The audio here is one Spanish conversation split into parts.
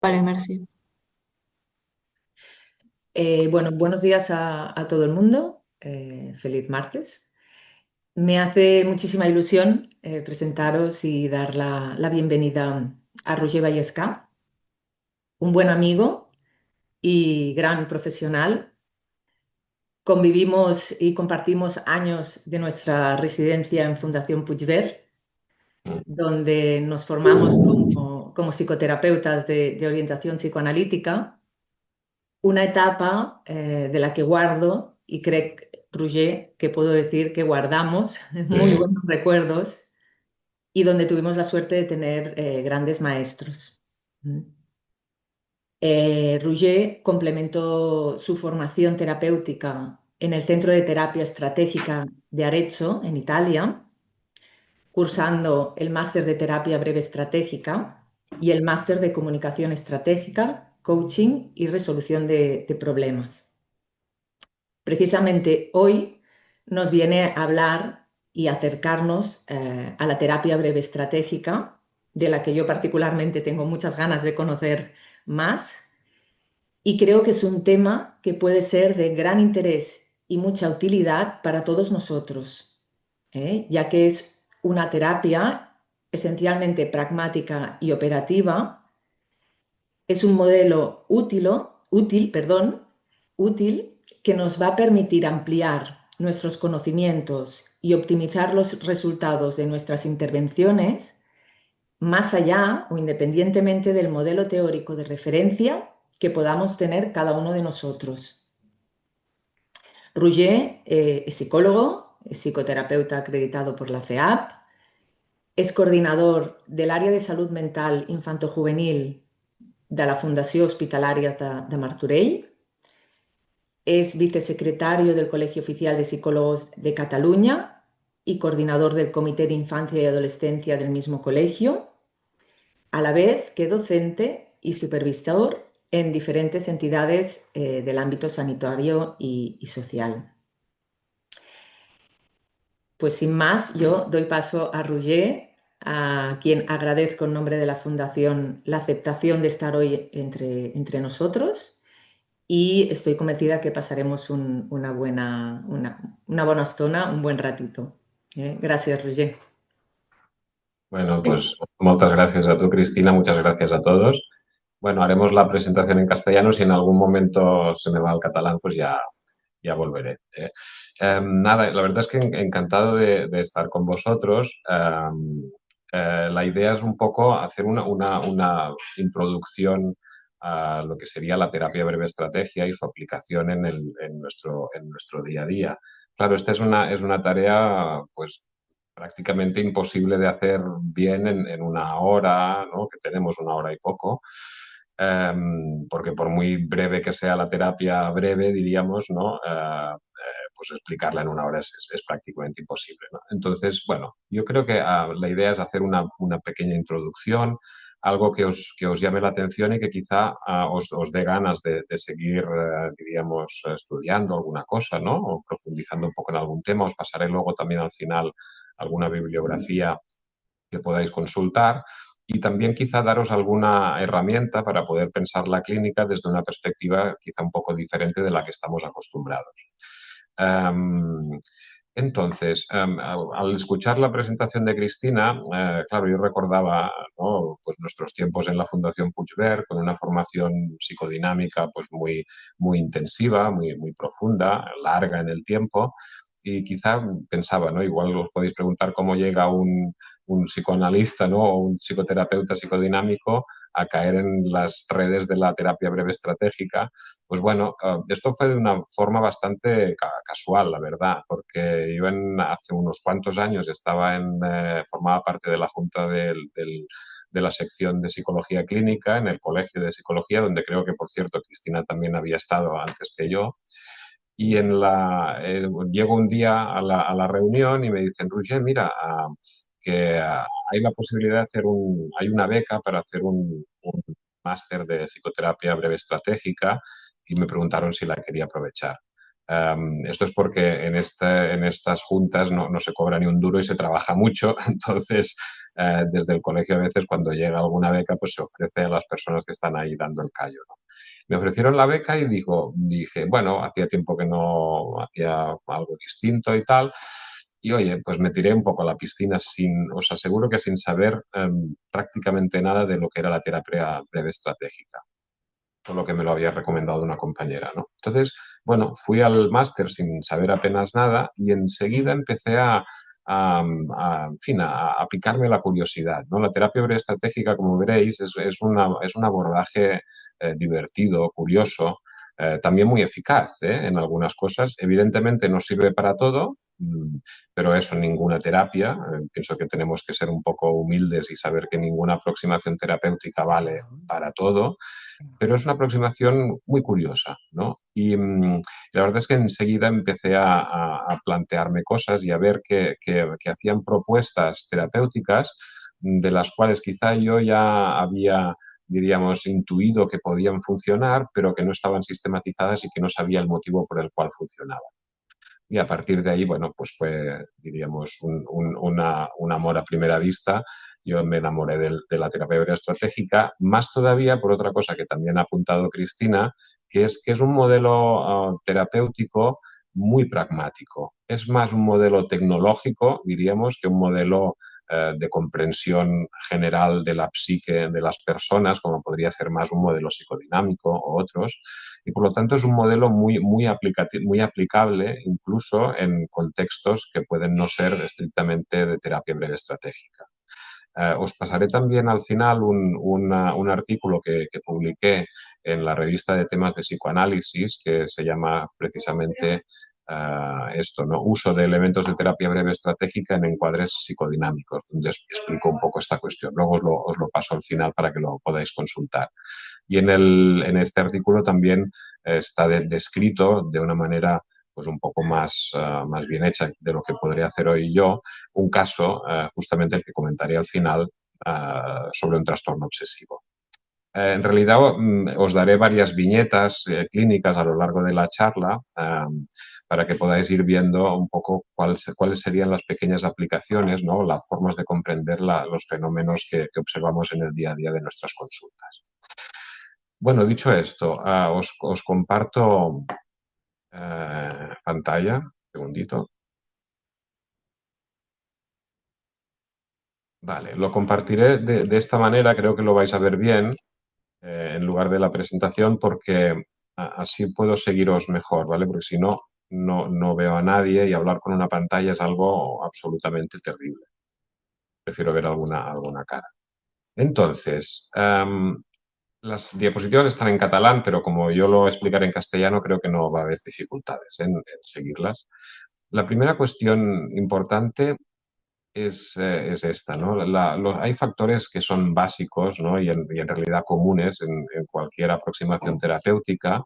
Vale, merci. Bueno, buenos días a todo el mundo. Feliz martes. Me hace muchísima ilusión presentaros y dar la bienvenida a Roger Vallesca, un buen amigo y gran profesional. Convivimos y compartimos años de nuestra residencia en Fundación Puigvert, donde nos formamos como psicoterapeutas de orientación psicoanalítica. Una etapa de la que guardo y creo, Roger, que puedo decir que guardamos muy Sí. buenos recuerdos y donde tuvimos la suerte de tener grandes maestros. ¿Mm? Roger complementó su formación terapéutica en el Centro de Terapia Estratégica de Arezzo, en Italia, cursando el máster de terapia breve estratégica y el máster de comunicación estratégica, coaching y resolución de problemas. Precisamente hoy nos viene a hablar y acercarnos a la terapia breve estratégica, de la que yo particularmente tengo muchas ganas de conocer más, y creo que es un tema que puede ser de gran interés y mucha utilidad para todos nosotros, ya que es una terapia esencialmente pragmática y operativa. Es un modelo útil que nos va a permitir ampliar nuestros conocimientos y optimizar los resultados de nuestras intervenciones más allá o independientemente del modelo teórico de referencia que podamos tener cada uno de nosotros. Roger es psicólogo, es psicoterapeuta acreditado por la FEAP, es coordinador del área de salud mental infantojuvenil de la Fundació Hospitalàries de Martorell. Es vicesecretario del Colegio Oficial de Psicólogos de Cataluña y coordinador del Comité de Infancia y Adolescencia del mismo colegio, a la vez que docente y supervisor en diferentes entidades del ámbito sanitario y social. Pues sin más, yo doy paso a Roger, a quien agradezco en nombre de la Fundación la aceptación de estar hoy entre nosotros. Y estoy convencida que pasaremos una buena estona, un buen ratito. Gracias, Roger. Bueno, pues muchas gracias a tú, Cristina, muchas gracias a todos. Bueno, haremos la presentación en castellano. Si en algún momento se me va al catalán, pues ya volveré. Nada, la verdad es que encantado de estar con vosotros. La idea es un poco hacer una introducción a lo que sería la terapia breve estrategia y su aplicación en nuestro día a día. Claro, esta es una tarea, pues, prácticamente imposible de hacer bien en una hora, ¿no? Que tenemos una hora y poco. Porque por muy breve que sea la terapia breve, diríamos, ¿no? Pues explicarla en una hora es prácticamente imposible, ¿no? Entonces, bueno, yo creo que la idea es hacer una pequeña introducción, algo que os llame la atención y que quizá os dé ganas de seguir, diríamos, estudiando alguna cosa, ¿no? O profundizando un poco en algún tema. Os pasaré luego también al final alguna bibliografía que podáis consultar y también quizá daros alguna herramienta para poder pensar la clínica desde una perspectiva quizá un poco diferente de la que estamos acostumbrados. Um, entonces, al escuchar la presentación de Cristina, claro, yo recordaba, ¿no? Pues nuestros tiempos en la Fundación Puigvert con una formación psicodinámica pues muy intensiva, muy profunda, larga en el tiempo. Y quizá pensaba, ¿no? Igual os podéis preguntar cómo llega un psicoanalista, ¿no? O un psicoterapeuta psicodinámico a caer en las redes de la terapia breve estratégica. Pues bueno, esto fue de una forma bastante casual, la verdad, porque yo hace unos cuantos años formaba parte de la junta de la sección de psicología clínica en el Colegio de Psicología, donde creo que, por cierto, Cristina también había estado antes que yo. Y llego un día a la reunión y me dicen, Roger, mira, hay la posibilidad de hay una beca para hacer un máster de psicoterapia breve estratégica y me preguntaron si la quería aprovechar. Esto es porque en estas juntas no se cobra ni un duro y se trabaja mucho, entonces desde el colegio a veces cuando llega alguna beca, pues se ofrece a las personas que están ahí dando el callo, ¿no? Me ofrecieron la beca y dije, bueno, hacía tiempo que no hacía algo distinto y tal. Y oye, pues me tiré un poco a la piscina os aseguro que sin saber prácticamente nada de lo que era la terapia breve estratégica, solo que me lo había recomendado una compañera, ¿no? Entonces, bueno, fui al máster sin saber apenas nada y enseguida empecé en fin, a picarme la curiosidad, ¿no? La terapia breve estratégica, como veréis, es un abordaje divertido, curioso, también muy eficaz, en algunas cosas. Evidentemente no sirve para todo, pero eso, ninguna terapia. Pienso que tenemos que ser un poco humildes y saber que ninguna aproximación terapéutica vale para todo, pero es una aproximación muy curiosa, ¿no? Y la verdad es que enseguida empecé a plantearme cosas y a ver que hacían propuestas terapéuticas de las cuales quizá yo ya había, diríamos, intuido que podían funcionar, pero que no estaban sistematizadas y que no sabía el motivo por el cual funcionaban. Y a partir de ahí, bueno, pues fue, diríamos, un amor a primera vista. Yo me enamoré de la terapia breve estratégica, más todavía por otra cosa que también ha apuntado Cristina, que es un modelo terapéutico muy pragmático. Es más un modelo tecnológico, diríamos, que un modelo de comprensión general de la psique de las personas, como podría ser más un modelo psicodinámico o otros. Y por lo tanto es un modelo muy aplicable incluso en contextos que pueden no ser estrictamente de terapia breve estratégica. Os pasaré también al final un artículo que publiqué en la revista de temas de psicoanálisis que se llama precisamente esto, ¿no? Uso de elementos de terapia breve estratégica en encuadres psicodinámicos, donde explico un poco esta cuestión. Luego os lo paso al final para que lo podáis consultar. Y en este artículo también está descrito de una manera pues un poco más bien hecha de lo que podría hacer hoy yo, un caso, justamente el que comentaré al final, sobre un trastorno obsesivo. En realidad os daré varias viñetas clínicas a lo largo de la charla para que podáis ir viendo un poco cuáles serían las pequeñas aplicaciones, ¿no? Las formas de comprender los fenómenos que observamos en el día a día de nuestras consultas. Bueno, dicho esto, os comparto pantalla, un segundito. Vale, lo compartiré de esta manera, creo que lo vais a ver bien, en lugar de la presentación, porque así puedo seguiros mejor, ¿vale? Porque si no, no veo a nadie y hablar con una pantalla es algo absolutamente terrible. Prefiero ver alguna cara. Entonces, las diapositivas están en catalán, pero como yo lo explicaré en castellano, creo que no va a haber dificultades en seguirlas. La primera cuestión importante es esta, ¿no? Hay factores que son básicos, ¿no? Y en realidad comunes en cualquier aproximación terapéutica,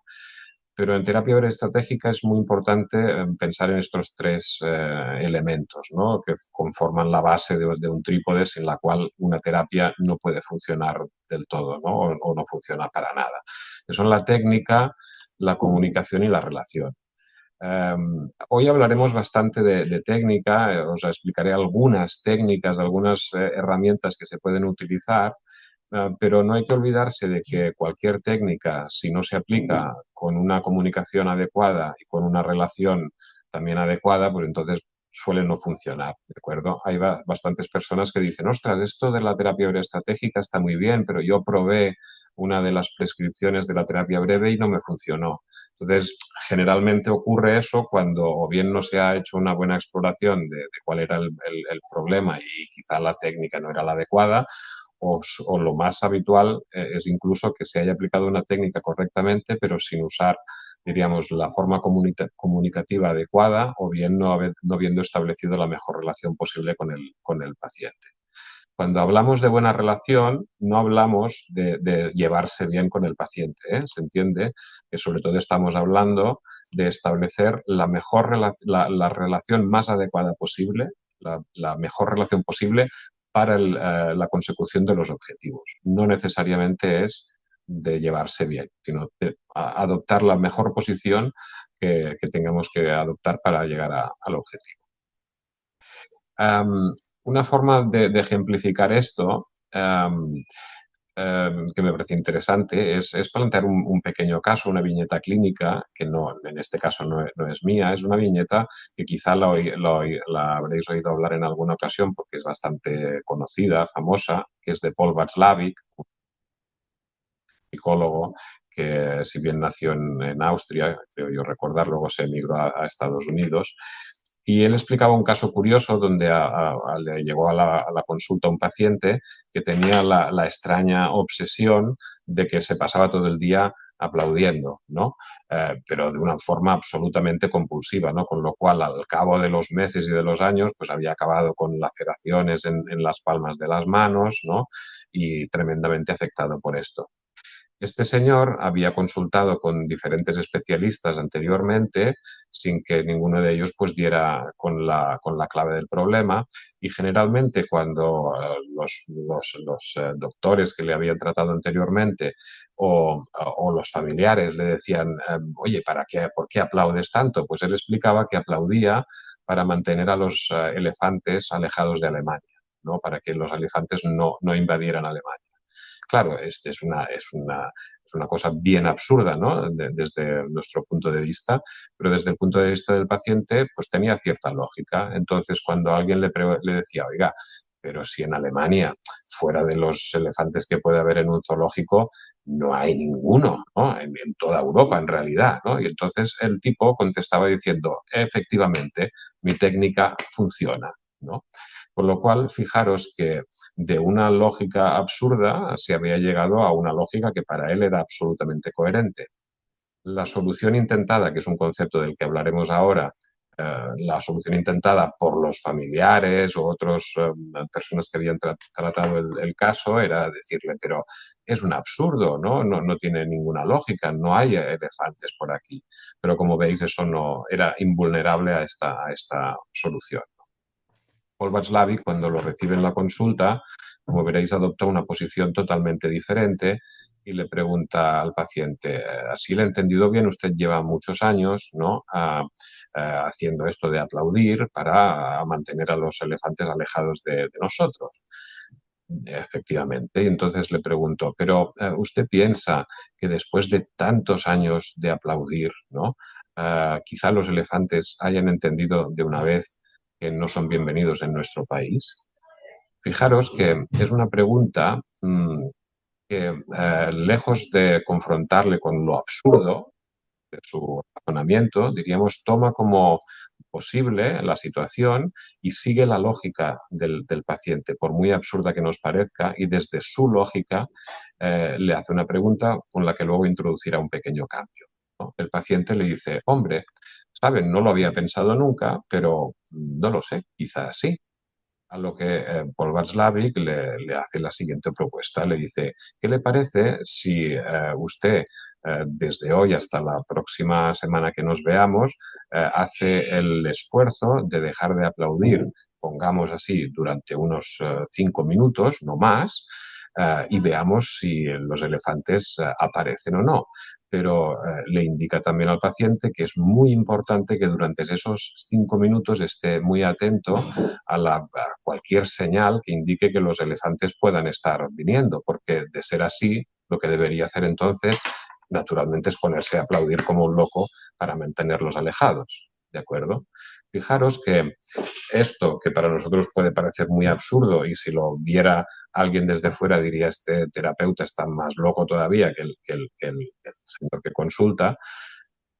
pero en terapia breve estratégica es muy importante pensar en estos tres elementos, ¿no? Que conforman la base de un trípode sin la cual una terapia no puede funcionar del todo, ¿no? O no funciona para nada. Que son la técnica, la comunicación y la relación. Hoy hablaremos bastante de técnica, os explicaré algunas técnicas, algunas herramientas que se pueden utilizar, pero no hay que olvidarse de que cualquier técnica, si no se aplica con una comunicación adecuada y con una relación también adecuada, pues entonces suele no funcionar, ¿de acuerdo? Hay bastantes personas que dicen, ostras, esto de la terapia breve estratégica está muy bien, pero yo probé una de las prescripciones de la terapia breve y no me funcionó. Entonces, generalmente ocurre eso cuando o bien no se ha hecho una buena exploración de cuál era el problema y quizá la técnica no era la adecuada, o lo más habitual es incluso que se haya aplicado una técnica correctamente, pero sin usar, diríamos, la forma comunicativa adecuada o bien no habiendo establecido la mejor relación posible con el paciente. Cuando hablamos de buena relación, no hablamos de llevarse bien con el paciente, ¿eh? Se entiende que sobre todo estamos hablando de establecer la relación más adecuada posible, la mejor relación posible para la consecución de los objetivos. No necesariamente es de llevarse bien, sino de adoptar la mejor posición que tengamos que adoptar para llegar al objetivo. Una forma de ejemplificar esto, que me parece interesante, es plantear un pequeño caso, una viñeta clínica, que no, en este caso no es mía, es una viñeta que quizá la habréis oído hablar en alguna ocasión porque es bastante conocida, famosa, que es de Paul Václavic, psicólogo que si bien nació en Austria, creo yo recordar, luego se emigró a Estados Unidos. Y él explicaba un caso curioso donde le llegó a la consulta un paciente que tenía la extraña obsesión de que se pasaba todo el día aplaudiendo, ¿no? Pero de una forma absolutamente compulsiva, ¿no? Con lo cual, al cabo de los meses y de los años, pues había acabado con laceraciones en las palmas de las manos, ¿no? Y tremendamente afectado por esto. Este señor había consultado con diferentes especialistas anteriormente sin que ninguno de ellos pues diera con la clave del problema y generalmente cuando los doctores que le habían tratado anteriormente o los familiares le decían, oye, ¿por qué aplaudes tanto? Pues él explicaba que aplaudía para mantener a los elefantes alejados de Alemania, ¿no? Para que los elefantes no invadieran Alemania. Claro, es una cosa bien absurda, ¿no? Desde nuestro punto de vista, pero desde el punto de vista del paciente, pues tenía cierta lógica. Entonces, cuando alguien le decía, oiga, pero si en Alemania, fuera de los elefantes que puede haber en un zoológico, no hay ninguno, ¿no? En toda Europa, en realidad, ¿no? Y entonces el tipo contestaba diciendo, efectivamente, mi técnica funciona, ¿no? Con lo cual, fijaros que de una lógica absurda se había llegado a una lógica que para él era absolutamente coherente. La solución intentada, que es un concepto del que hablaremos ahora, la solución intentada por los familiares o otras personas que habían tratado el caso era decirle, pero es un absurdo, ¿no? No tiene ninguna lógica, no hay elefantes por aquí. Pero como veis, eso no era invulnerable a esta solución. Paul Václavic, cuando lo recibe en la consulta, como veréis, adopta una posición totalmente diferente y le pregunta al paciente, así le he entendido bien, usted lleva muchos años, ¿no? Haciendo esto de aplaudir para mantener a los elefantes alejados de nosotros. Efectivamente. Y entonces le pregunto, pero ¿usted piensa que después de tantos años de aplaudir, ¿no? Quizá los elefantes hayan entendido de una vez que no son bienvenidos en nuestro país? Fijaros que es una pregunta que, lejos de confrontarle con lo absurdo de su razonamiento, diríamos, toma como posible la situación y sigue la lógica del paciente, por muy absurda que nos parezca, y desde su lógica le hace una pregunta con la que luego introducirá un pequeño cambio, ¿no? El paciente le dice, hombre, saben, no lo había pensado nunca, pero no lo sé, quizás sí. A lo que Paul Václavic le hace la siguiente propuesta. Le dice, ¿qué le parece si usted desde hoy hasta la próxima semana que nos veamos hace el esfuerzo de dejar de aplaudir, pongamos así, durante unos 5 minutos, no más, y veamos si los elefantes aparecen o no? Pero le indica también al paciente que es muy importante que durante esos 5 minutos esté muy atento a cualquier señal que indique que los elefantes puedan estar viniendo, porque de ser así, lo que debería hacer entonces, naturalmente, es ponerse a aplaudir como un loco para mantenerlos alejados. ¿De acuerdo? Fijaros que esto, que para nosotros puede parecer muy absurdo y si lo viera alguien desde fuera diría este terapeuta está más loco todavía que el señor que consulta,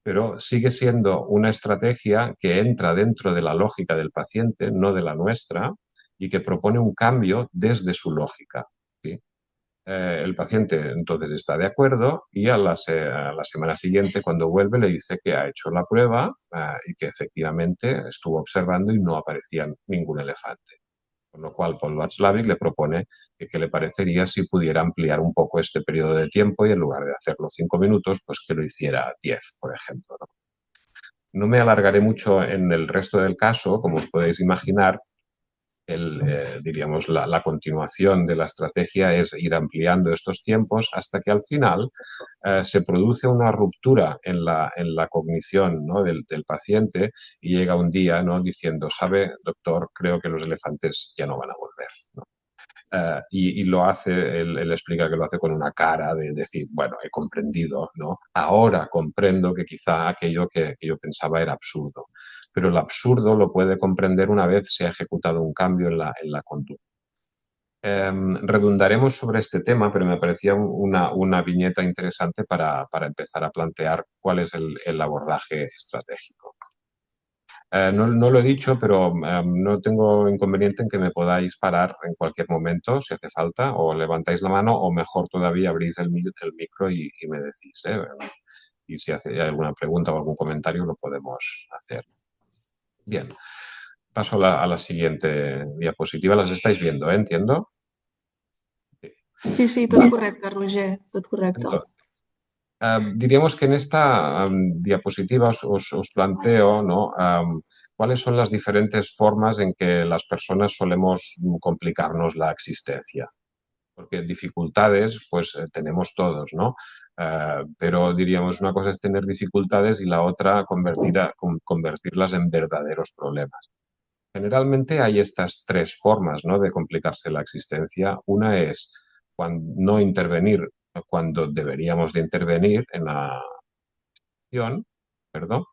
pero sigue siendo una estrategia que entra dentro de la lógica del paciente, no de la nuestra, y que propone un cambio desde su lógica, ¿sí? El paciente entonces está de acuerdo y a la semana siguiente, cuando vuelve, le dice que ha hecho la prueba y que efectivamente estuvo observando y no aparecía ningún elefante. Con lo cual, Paul Václavic le propone que qué le parecería si pudiera ampliar un poco este periodo de tiempo y en lugar de hacerlo 5 minutos, pues que lo hiciera 10, por ejemplo, ¿no? No me alargaré mucho en el resto del caso, como os podéis imaginar, diríamos, la continuación de la estrategia es ir ampliando estos tiempos hasta que al final se produce una ruptura en la cognición, ¿no? del paciente y llega un día, ¿no? diciendo, sabe, doctor, creo que los elefantes ya no van a volver. ¿No? Y lo hace, él explica que lo hace con una cara de decir, bueno, he comprendido, ¿no? Ahora comprendo que quizá aquello que yo pensaba era absurdo. Pero el absurdo lo puede comprender una vez se ha ejecutado un cambio en la conducta. Redundaremos sobre este tema, pero me parecía una viñeta interesante para empezar a plantear cuál es el abordaje estratégico. No lo he dicho, pero no tengo inconveniente en que me podáis parar en cualquier momento, si hace falta, o levantáis la mano, o mejor todavía abrís el micro y me decís, ¿eh? Y si hay alguna pregunta o algún comentario, lo podemos hacer. Bien, paso a la siguiente diapositiva. Las estáis viendo, ¿eh? Entiendo. Sí. Sí, sí, tot Vale. correcte, Roger, tot correcte. Entonces, diríamos que en esta diapositiva os planteo, ¿no? Cuáles son las diferentes formas en que las personas solemos complicarnos la existencia. Porque dificultades, pues tenemos todos, ¿no? Pero diríamos una cosa es tener dificultades y la otra convertirlas en verdaderos problemas. Generalmente hay estas tres formas, ¿no? de complicarse la existencia. Una es no intervenir cuando deberíamos de intervenir en la acción, perdón.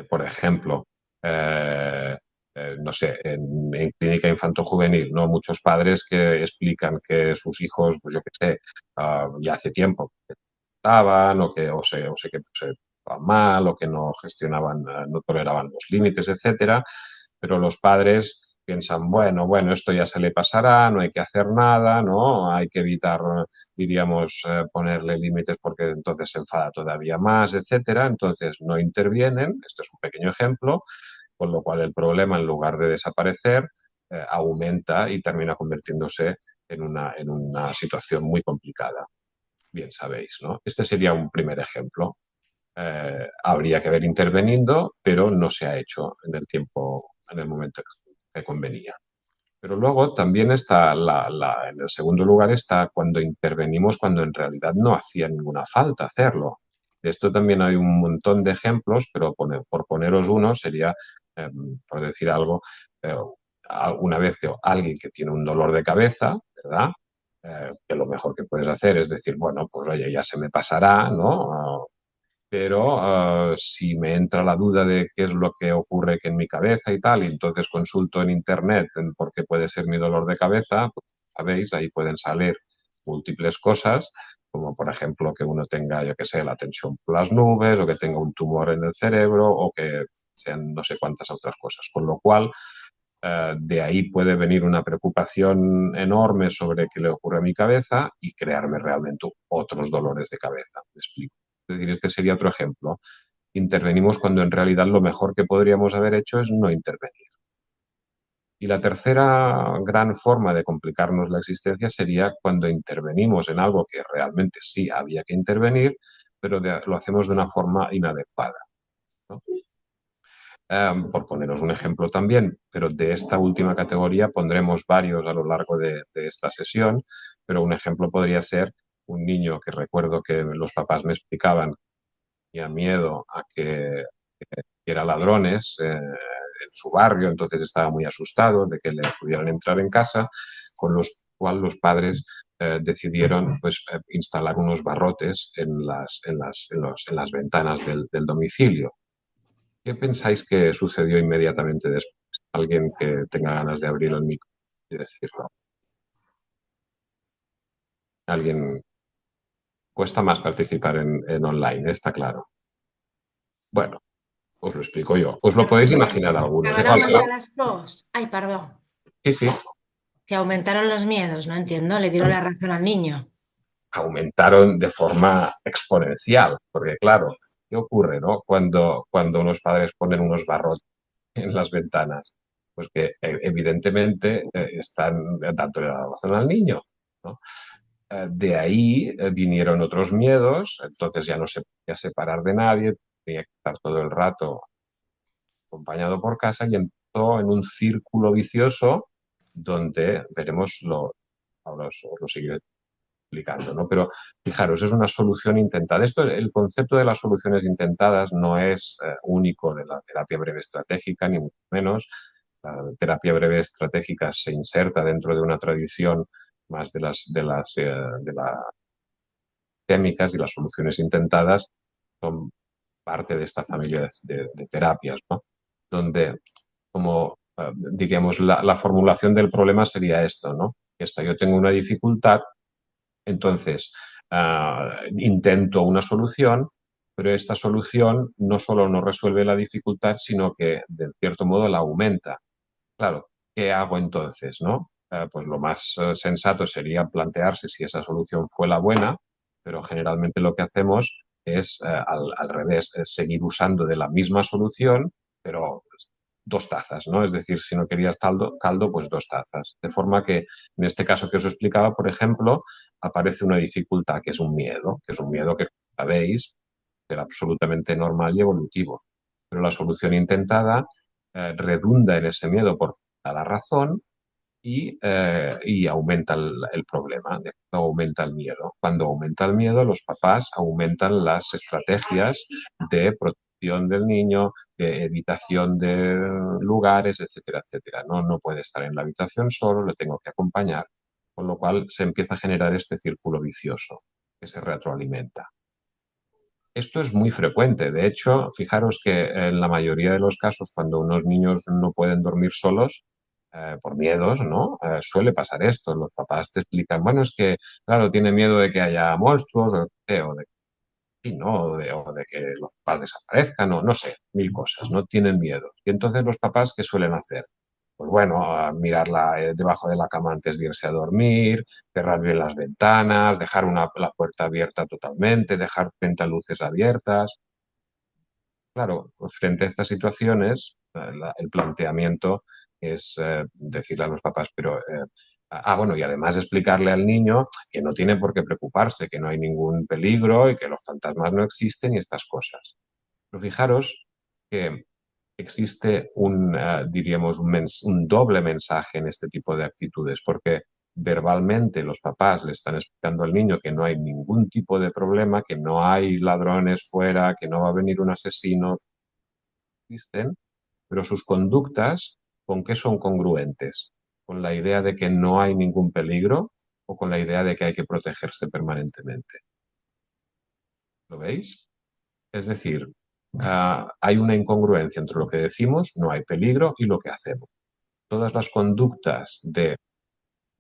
Por ejemplo, no sé, en clínica infanto-juvenil, ¿no? Muchos padres que explican que sus hijos, pues yo qué sé, ya hace tiempo que estaban o sé que se van mal o que no gestionaban, no toleraban los límites, etcétera, pero los padres piensan, bueno, esto ya se le pasará, no hay que hacer nada, ¿no? Hay que evitar, diríamos, ponerle límites porque entonces se enfada todavía más, etcétera. Entonces no intervienen, esto es un pequeño ejemplo, con lo cual el problema, en lugar de desaparecer, aumenta y termina convirtiéndose en una situación muy complicada. Bien sabéis, ¿no? Este sería un primer ejemplo. Habría que haber intervenido, pero no se ha hecho en el tiempo, en el momento que convenía. Pero luego también está, en el segundo lugar está cuando intervenimos cuando en realidad no hacía ninguna falta hacerlo. De esto también hay un montón de ejemplos, pero por poneros uno sería, eh, por decir algo, eh, una vez que alguien que tiene un dolor de cabeza, ¿verdad? Que lo mejor que puedes hacer es decir, bueno, pues oye, ya se me pasará, ¿no? Pero si me entra la duda de qué es lo que ocurre que en mi cabeza y tal, y entonces consulto en internet en por qué puede ser mi dolor de cabeza, pues sabéis, ahí pueden salir múltiples cosas, como por ejemplo que uno tenga, yo qué sé, la tensión por las nubes, o que tenga un tumor en el cerebro, o que sean no sé cuántas otras cosas. Con lo cual, de ahí puede venir una preocupación enorme sobre qué le ocurre a mi cabeza y crearme realmente otros dolores de cabeza. ¿Me explico? Es decir, este sería otro ejemplo. Intervenimos cuando en realidad lo mejor que podríamos haber hecho es no intervenir. Y la tercera gran forma de complicarnos la existencia sería cuando intervenimos en algo que realmente sí había que intervenir, pero lo hacemos de una forma inadecuada, ¿no? Por poneros un ejemplo también, pero de esta última categoría pondremos varios a lo largo de esta sesión, pero un ejemplo podría ser un niño que recuerdo que los papás me explicaban que tenía miedo a que hubiera ladrones en su barrio, entonces estaba muy asustado de que le pudieran entrar en casa, con los cuales los padres decidieron pues, instalar unos barrotes en las ventanas del domicilio. ¿Qué pensáis que sucedió inmediatamente después? Alguien que tenga ganas de abrir el micro y decirlo. Alguien cuesta más participar en online, está claro. Bueno, os lo explico yo. Os lo podéis imaginar algunos. ¿Que van a aumentar las dos? Ay, perdón. Sí, sí, Que aumentaron los miedos, no entiendo. Le dieron la razón al niño. aumentaron de forma exponencial, porque claro, ¿qué ocurre, no? Cuando unos padres ponen unos barrotes en las ventanas, pues que evidentemente están dándole la razón al niño, ¿no? De ahí vinieron otros miedos, entonces ya no se podía separar de nadie, tenía que estar todo el rato acompañado por casa y entró en un círculo vicioso donde veremos ahora os lo seguiré explicando, ¿no? Pero fijaros, es una solución intentada. El concepto de las soluciones intentadas no es único de la terapia breve estratégica, ni mucho menos. La terapia breve estratégica se inserta dentro de una tradición más de las sistémicas, y las soluciones intentadas son parte de esta familia de terapias, ¿no? Donde, como diríamos, la formulación del problema sería esto, ¿no? Yo tengo una dificultad, entonces intento una solución, pero esta solución no solo no resuelve la dificultad, sino que de cierto modo la aumenta. Claro, ¿qué hago entonces, no? Pues lo más sensato sería plantearse si esa solución fue la buena, pero generalmente lo que hacemos es al revés, es seguir usando de la misma solución, pero pues, 2 tazas, ¿no? Es decir, si no querías caldo, pues 2 tazas. De forma que en este caso que os explicaba, por ejemplo, aparece una dificultad que es un miedo, que sabéis, era absolutamente normal y evolutivo. Pero la solución intentada redunda en ese miedo por la razón y aumenta el problema, aumenta el miedo. Cuando aumenta el miedo, los papás aumentan las estrategias de protección del niño, de evitación de lugares, etcétera, etcétera. No, no puede estar en la habitación solo, le tengo que acompañar, con lo cual se empieza a generar este círculo vicioso que se retroalimenta. Esto es muy frecuente. De hecho, fijaros que en la mayoría de los casos, cuando unos niños no pueden dormir solos, por miedos, ¿no? Suele pasar esto. Los papás te explican, bueno, es que, claro, tiene miedo de que haya monstruos o de, sí, ¿no? o de que los papás desaparezcan, o no sé, mil cosas, ¿no? Tienen miedo. Y entonces los papás, ¿qué suelen hacer? Pues bueno, a mirarla debajo de la cama antes de irse a dormir, cerrar bien las ventanas, dejar la puerta abierta totalmente, dejar 30 luces abiertas. Claro, pues frente a estas situaciones, el planteamiento es decirle a los papás, pero, bueno, y además explicarle al niño que no tiene por qué preocuparse, que no hay ningún peligro y que los fantasmas no existen y estas cosas. Pero fijaros que existe diríamos, un doble mensaje en este tipo de actitudes, porque verbalmente los papás le están explicando al niño que no hay ningún tipo de problema, que no hay ladrones fuera, que no va a venir un asesino, existen, pero sus conductas, ¿con qué son congruentes? ¿Con la idea de que no hay ningún peligro o con la idea de que hay que protegerse permanentemente? ¿Lo veis? Es decir, hay una incongruencia entre lo que decimos, no hay peligro, y lo que hacemos. Todas las conductas de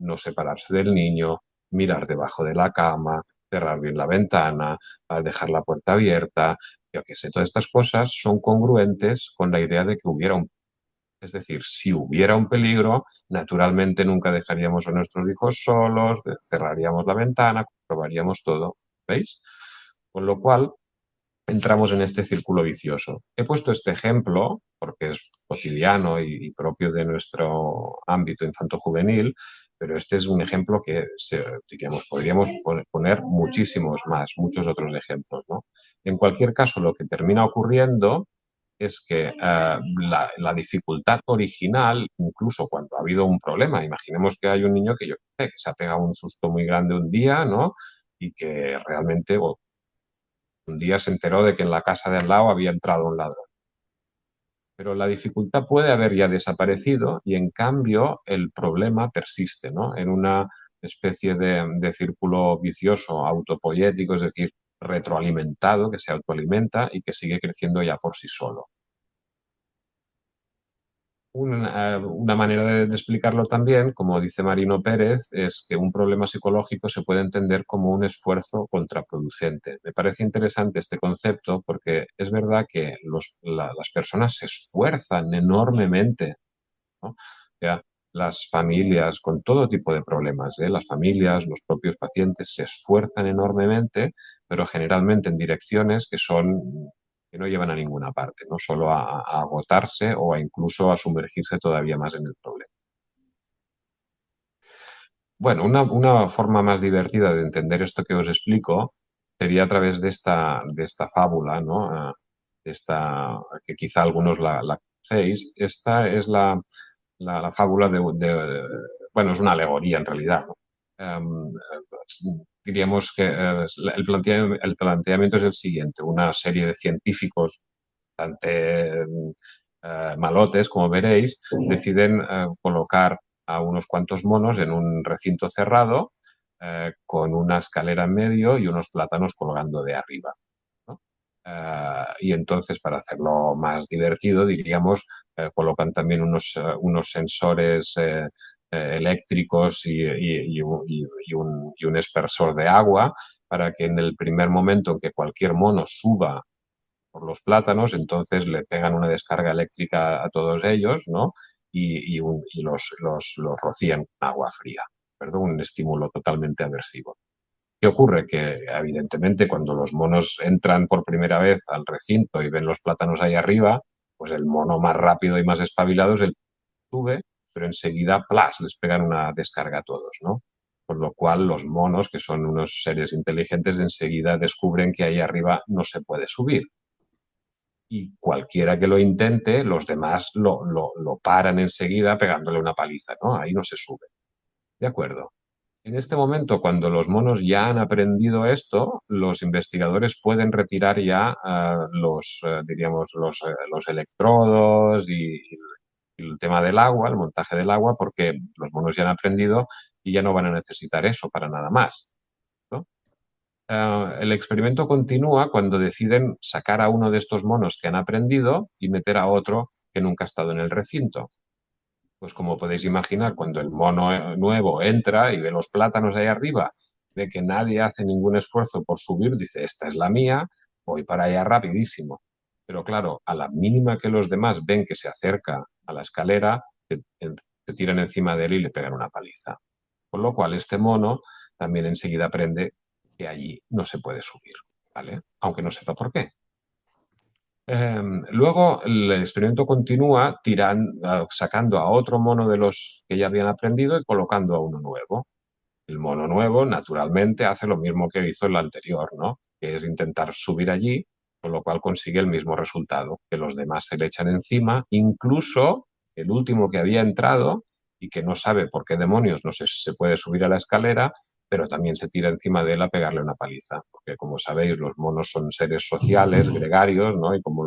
no separarse del niño, mirar debajo de la cama, cerrar bien la ventana, dejar la puerta abierta, yo qué sé, todas estas cosas son congruentes con la idea de que hubiera un... Es decir, si hubiera un peligro, naturalmente nunca dejaríamos a nuestros hijos solos, cerraríamos la ventana, comprobaríamos todo, ¿veis? Con lo cual, entramos en este círculo vicioso. He puesto este ejemplo porque es cotidiano y propio de nuestro ámbito infanto-juvenil, pero este es un ejemplo que diríamos, podríamos poner muchísimos más, muchos otros ejemplos, ¿no? En cualquier caso, lo que termina ocurriendo es que la dificultad original, incluso cuando ha habido un problema, imaginemos que hay un niño que, yo qué sé, que se ha pegado un susto muy grande un día, ¿no? Y que realmente un día se enteró de que en la casa de al lado había entrado un ladrón. Pero la dificultad puede haber ya desaparecido y en cambio el problema persiste, ¿no? En una especie de círculo vicioso, autopoyético, es decir, retroalimentado, que se autoalimenta y que sigue creciendo ya por sí solo. Una manera de explicarlo también, como dice Marino Pérez, es que un problema psicológico se puede entender como un esfuerzo contraproducente. Me parece interesante este concepto porque es verdad que las personas se esfuerzan enormemente, ¿no? O sea, las familias con todo tipo de problemas, ¿eh? Las familias, los propios pacientes se esfuerzan enormemente, pero generalmente en direcciones que no llevan a ninguna parte, no solo a agotarse o a incluso a sumergirse todavía más en el problema. Bueno, una forma más divertida de entender esto que os explico sería a través de esta fábula, ¿no? Que quizá algunos la conocéis. Esta es la fábula bueno, es una alegoría en realidad, ¿no? Diríamos que el planteamiento es el siguiente: una serie de científicos bastante malotes, como veréis, deciden colocar a unos cuantos monos en un recinto cerrado con una escalera en medio y unos plátanos colgando de arriba, ¿no? Y entonces, para hacerlo más divertido, diríamos, colocan también unos sensores eléctricos y un espersor de agua para que en el primer momento en que cualquier mono suba por los plátanos, entonces le pegan una descarga eléctrica a todos ellos, ¿no? Y los rocían con agua fría, ¿verdad? Un estímulo totalmente aversivo. ¿Qué ocurre? Que evidentemente cuando los monos entran por primera vez al recinto y ven los plátanos ahí arriba, pues el mono más rápido y más espabilado es el que sube, pero enseguida, ¡plas!, les pegan una descarga a todos, ¿no? Por lo cual los monos, que son unos seres inteligentes, enseguida descubren que ahí arriba no se puede subir. Y cualquiera que lo intente, los demás lo paran enseguida pegándole una paliza, ¿no? Ahí no se sube. ¿De acuerdo? En este momento, cuando los monos ya han aprendido esto, los investigadores pueden retirar ya diríamos, los electrodos y el tema del agua, el montaje del agua, porque los monos ya han aprendido y ya no van a necesitar eso para nada más, ¿no? El experimento continúa cuando deciden sacar a uno de estos monos que han aprendido y meter a otro que nunca ha estado en el recinto. Pues como podéis imaginar, cuando el mono nuevo entra y ve los plátanos ahí arriba, ve que nadie hace ningún esfuerzo por subir, dice, esta es la mía, voy para allá rapidísimo. Pero claro, a la mínima que los demás ven que se acerca a la escalera, se tiran encima de él y le pegan una paliza. Con lo cual, este mono también enseguida aprende que allí no se puede subir, ¿vale? Aunque no sepa por qué. Luego el experimento continúa sacando a otro mono de los que ya habían aprendido y colocando a uno nuevo. El mono nuevo, naturalmente, hace lo mismo que hizo el anterior, ¿no? Que es intentar subir allí, con lo cual consigue el mismo resultado, que los demás se le echan encima, incluso el último que había entrado y que no sabe por qué demonios no se puede subir a la escalera, pero también se tira encima de él a pegarle una paliza, porque como sabéis, los monos son seres sociales, gregarios, ¿no? Y como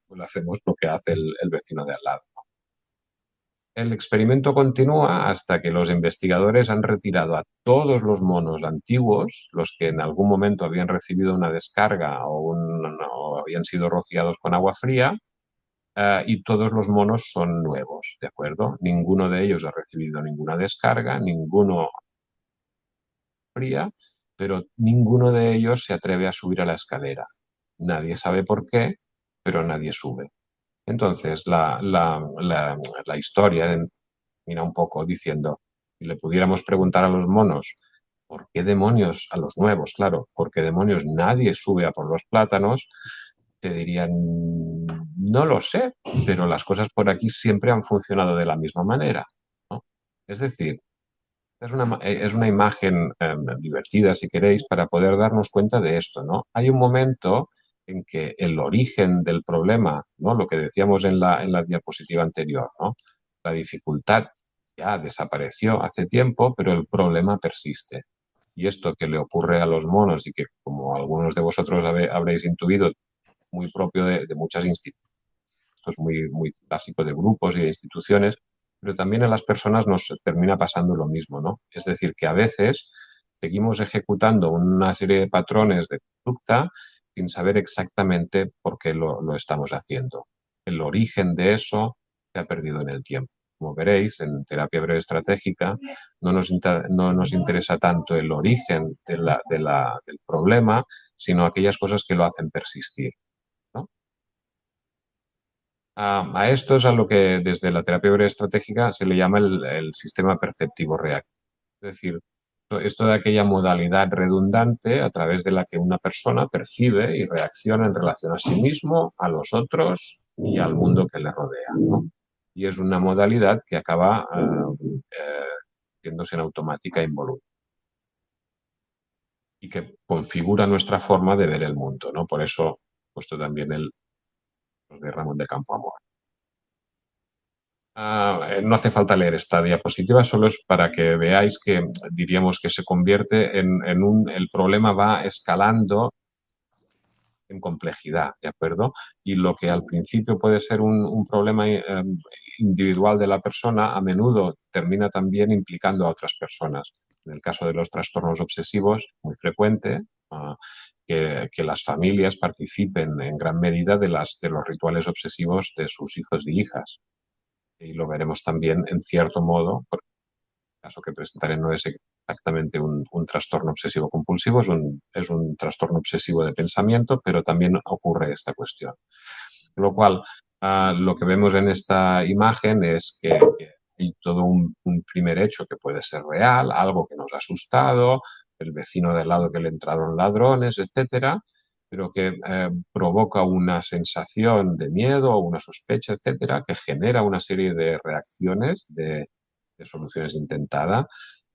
pues hacemos lo que hace el vecino de al lado. El experimento continúa hasta que los investigadores han retirado a todos los monos antiguos, los que en algún momento habían recibido una descarga o habían sido rociados con agua fría, y todos los monos son nuevos, ¿de acuerdo? Ninguno de ellos ha recibido ninguna descarga, ninguno fría, pero ninguno de ellos se atreve a subir a la escalera. Nadie sabe por qué, pero nadie sube. Entonces, la historia mira un poco diciendo, si le pudiéramos preguntar a los monos, ¿por qué demonios, a los nuevos, claro, por qué demonios nadie sube a por los plátanos? Te dirían, no lo sé, pero las cosas por aquí siempre han funcionado de la misma manera, ¿no? Es decir, es una imagen divertida, si queréis, para poder darnos cuenta de esto, ¿no? Hay un momento en que el origen del problema, ¿no? Lo que decíamos en la diapositiva anterior, ¿no? La dificultad ya desapareció hace tiempo, pero el problema persiste. Y esto que le ocurre a los monos y que, como algunos de vosotros habréis intuido, muy propio de muchas instituciones, esto es muy clásico de grupos y de instituciones, pero también a las personas nos termina pasando lo mismo, ¿no? Es decir, que a veces seguimos ejecutando una serie de patrones de conducta sin saber exactamente por qué lo estamos haciendo. El origen de eso se ha perdido en el tiempo. Como veréis, en terapia breve estratégica no nos interesa tanto el origen del problema, sino aquellas cosas que lo hacen persistir, ¿no? A esto es a lo que desde la terapia breve estratégica se le llama el sistema perceptivo reactivo. Es decir, esto de aquella modalidad redundante a través de la que una persona percibe y reacciona en relación a sí mismo, a los otros y al mundo que le rodea, ¿no? Y es una modalidad que acaba haciéndose en automática e involuntaria y que configura nuestra forma de ver el mundo, ¿no? Por eso he puesto también los de Ramón de Campoamor. No hace falta leer esta diapositiva, solo es para que veáis que diríamos que se convierte el problema va escalando en complejidad, ¿de acuerdo? Y lo que al principio puede ser un problema individual de la persona, a menudo termina también implicando a otras personas. En el caso de los trastornos obsesivos, muy frecuente, que las familias participen en gran medida de los rituales obsesivos de sus hijos y hijas. Y lo veremos también en cierto modo, porque el caso que presentaré no es exactamente un trastorno obsesivo compulsivo, es un trastorno obsesivo de pensamiento, pero también ocurre esta cuestión. Con lo cual, lo que vemos en esta imagen es que hay todo un primer hecho que puede ser real, algo que nos ha asustado, el vecino de al lado que le entraron ladrones, etcétera, pero que provoca una sensación de miedo o una sospecha, etcétera, que genera una serie de reacciones de soluciones intentadas,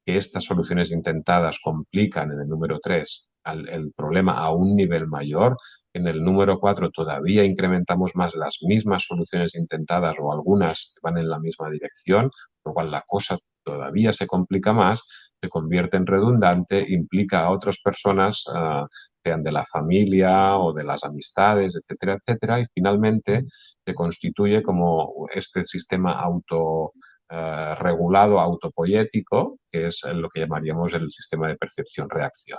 que estas soluciones intentadas complican en el número 3 el problema a un nivel mayor. En el número 4 todavía incrementamos más las mismas soluciones intentadas o algunas que van en la misma dirección, por lo cual la cosa todavía se complica más, se convierte en redundante, implica a otras personas, sean de la familia o de las amistades, etcétera, etcétera, y finalmente se constituye como este sistema regulado, autopoético, que es lo que llamaríamos el sistema de percepción-reacción.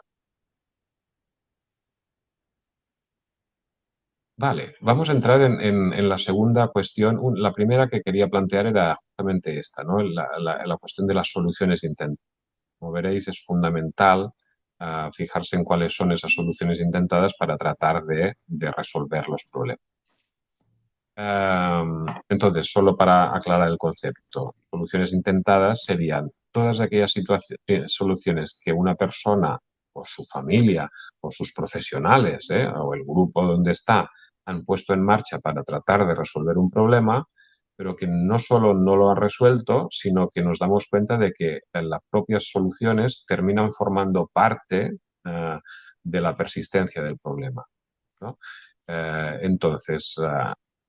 Vale, vamos a entrar en la segunda cuestión. La primera que quería plantear era justamente esta, ¿no? La cuestión de las soluciones intentadas. Como veréis, es fundamental fijarse en cuáles son esas soluciones intentadas para tratar de resolver los problemas. Entonces, solo para aclarar el concepto, soluciones intentadas serían todas aquellas soluciones que una persona o su familia o sus profesionales o el grupo donde está han puesto en marcha para tratar de resolver un problema, pero que no solo no lo han resuelto, sino que nos damos cuenta de que las propias soluciones terminan formando parte de la persistencia del problema, ¿no? Entonces,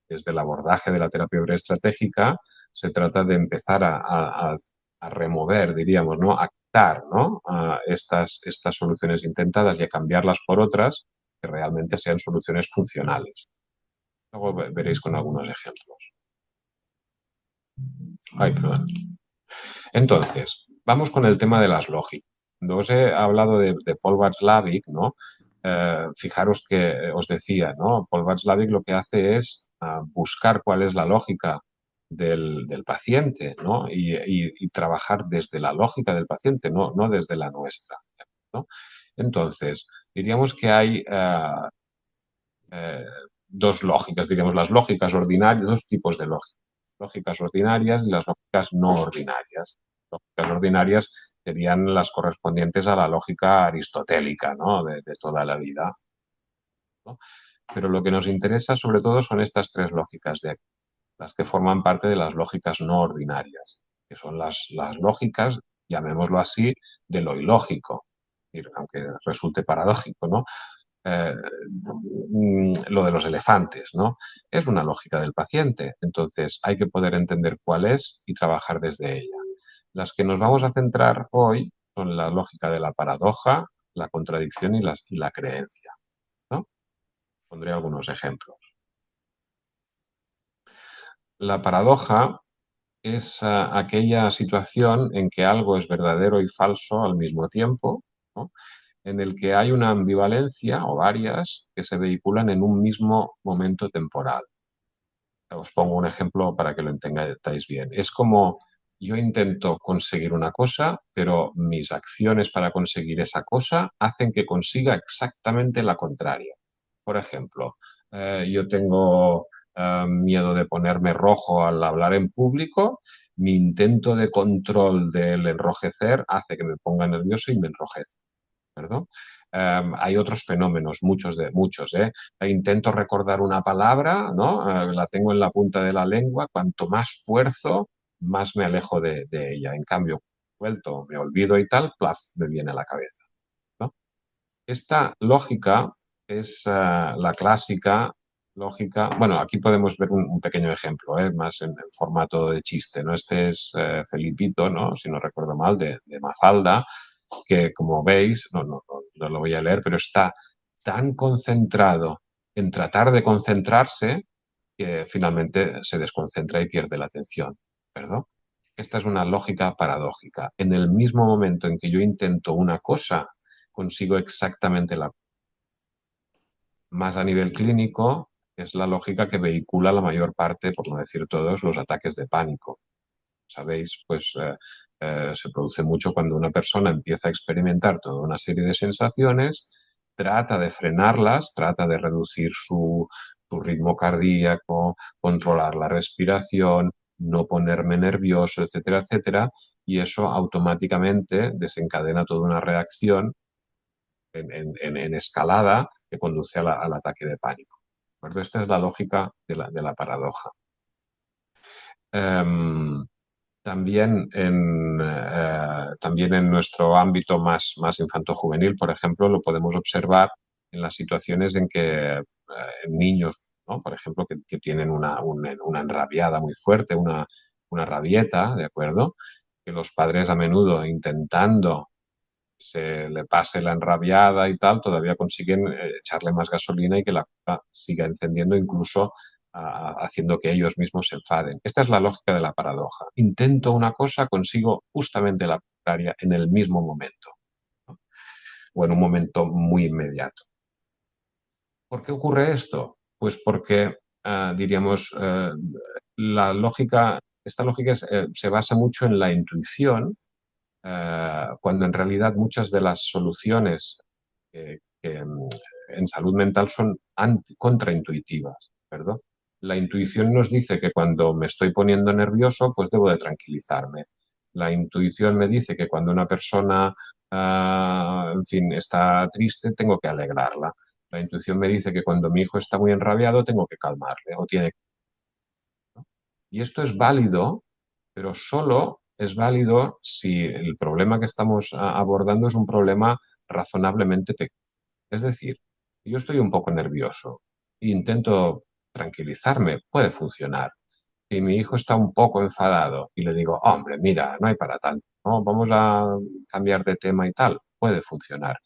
desde el abordaje de la terapia estratégica, se trata de empezar a remover, diríamos, ¿no? A quitar, ¿no? Estas soluciones intentadas y a cambiarlas por otras que realmente sean soluciones funcionales. Luego veréis con algunos ejemplos. Ay, perdón. Entonces, vamos con el tema de las lógicas. Cuando os he hablado de Paul Václavic, ¿no? Fijaros que os decía, ¿no? Paul Václavic lo que hace es buscar cuál es la lógica del paciente, ¿no? Y trabajar desde la lógica del paciente, no desde la nuestra, ¿no? Entonces, diríamos que hay dos lógicas, diríamos las lógicas ordinarias, dos tipos de lógicas. Lógicas ordinarias y las lógicas no ordinarias. Lógicas ordinarias serían las correspondientes a la lógica aristotélica, ¿no? de toda la vida, ¿no? Pero lo que nos interesa sobre todo son estas tres lógicas de aquí, las que forman parte de las lógicas no ordinarias, que son las lógicas, llamémoslo así, de lo ilógico, aunque resulte paradójico, ¿no? Lo de los elefantes, ¿no? Es una lógica del paciente, entonces hay que poder entender cuál es y trabajar desde ella. Las que nos vamos a centrar hoy son la lógica de la paradoja, la contradicción y la creencia, ¿no? Pondré algunos ejemplos. La paradoja es aquella situación en que algo es verdadero y falso al mismo tiempo, ¿no? En el que hay una ambivalencia o varias que se vehiculan en un mismo momento temporal. Os pongo un ejemplo para que lo entendáis bien. Es como yo intento conseguir una cosa, pero mis acciones para conseguir esa cosa hacen que consiga exactamente la contraria. Por ejemplo, yo tengo miedo de ponerme rojo al hablar en público. Mi intento de control del enrojecer hace que me ponga nervioso y me enrojezco. ¿Perdón? Hay otros fenómenos, muchos, Intento recordar una palabra, ¿no? La tengo en la punta de la lengua, cuanto más fuerzo, más me alejo de ella. En cambio, vuelto, me olvido y tal, plaf, me viene a la cabeza, ¿no? Esta lógica es la clásica lógica, bueno, aquí podemos ver un pequeño ejemplo, más en formato de chiste, ¿no? Este es Felipito, ¿no? Si no recuerdo mal, de Mafalda, que como veis, no lo voy a leer, pero está tan concentrado en tratar de concentrarse que finalmente se desconcentra y pierde la atención, ¿verdad? Esta es una lógica paradójica. En el mismo momento en que yo intento una cosa, consigo exactamente la más a nivel clínico, es la lógica que vehicula la mayor parte, por no decir todos, los ataques de pánico. ¿Sabéis? Pues se produce mucho cuando una persona empieza a experimentar toda una serie de sensaciones, trata de frenarlas, trata de reducir su ritmo cardíaco, controlar la respiración, no ponerme nervioso, etcétera, etcétera, y eso automáticamente desencadena toda una reacción en escalada que conduce al ataque de pánico. ¿De acuerdo? Esta es la lógica de la paradoja. Em, también en nuestro ámbito más infanto-juvenil, por ejemplo, lo podemos observar en las situaciones en que niños, ¿no? Por ejemplo, que tienen una enrabiada muy fuerte, una rabieta, ¿de acuerdo? Que los padres a menudo intentando se le pase la enrabiada y tal, todavía consiguen echarle más gasolina y que la cosa siga encendiendo, incluso haciendo que ellos mismos se enfaden. Esta es la lógica de la paradoja. Intento una cosa, consigo justamente la contraria en el mismo momento, ¿no? O en un momento muy inmediato. ¿Por qué ocurre esto? Pues porque, diríamos, esta lógica se basa mucho en la intuición, cuando en realidad muchas de las soluciones en salud mental son contraintuitivas, ¿verdad? La intuición nos dice que cuando me estoy poniendo nervioso, pues debo de tranquilizarme. La intuición me dice que cuando una persona, en fin, está triste, tengo que alegrarla. La intuición me dice que cuando mi hijo está muy enrabiado, tengo que calmarle o tiene que... ¿no? Y esto es válido, pero solo es válido si el problema que estamos abordando es un problema razonablemente pequeño. Es decir, yo estoy un poco nervioso e intento tranquilizarme, puede funcionar. Si mi hijo está un poco enfadado y le digo, hombre, mira, no hay para tanto, ¿no? Vamos a cambiar de tema y tal, puede funcionar.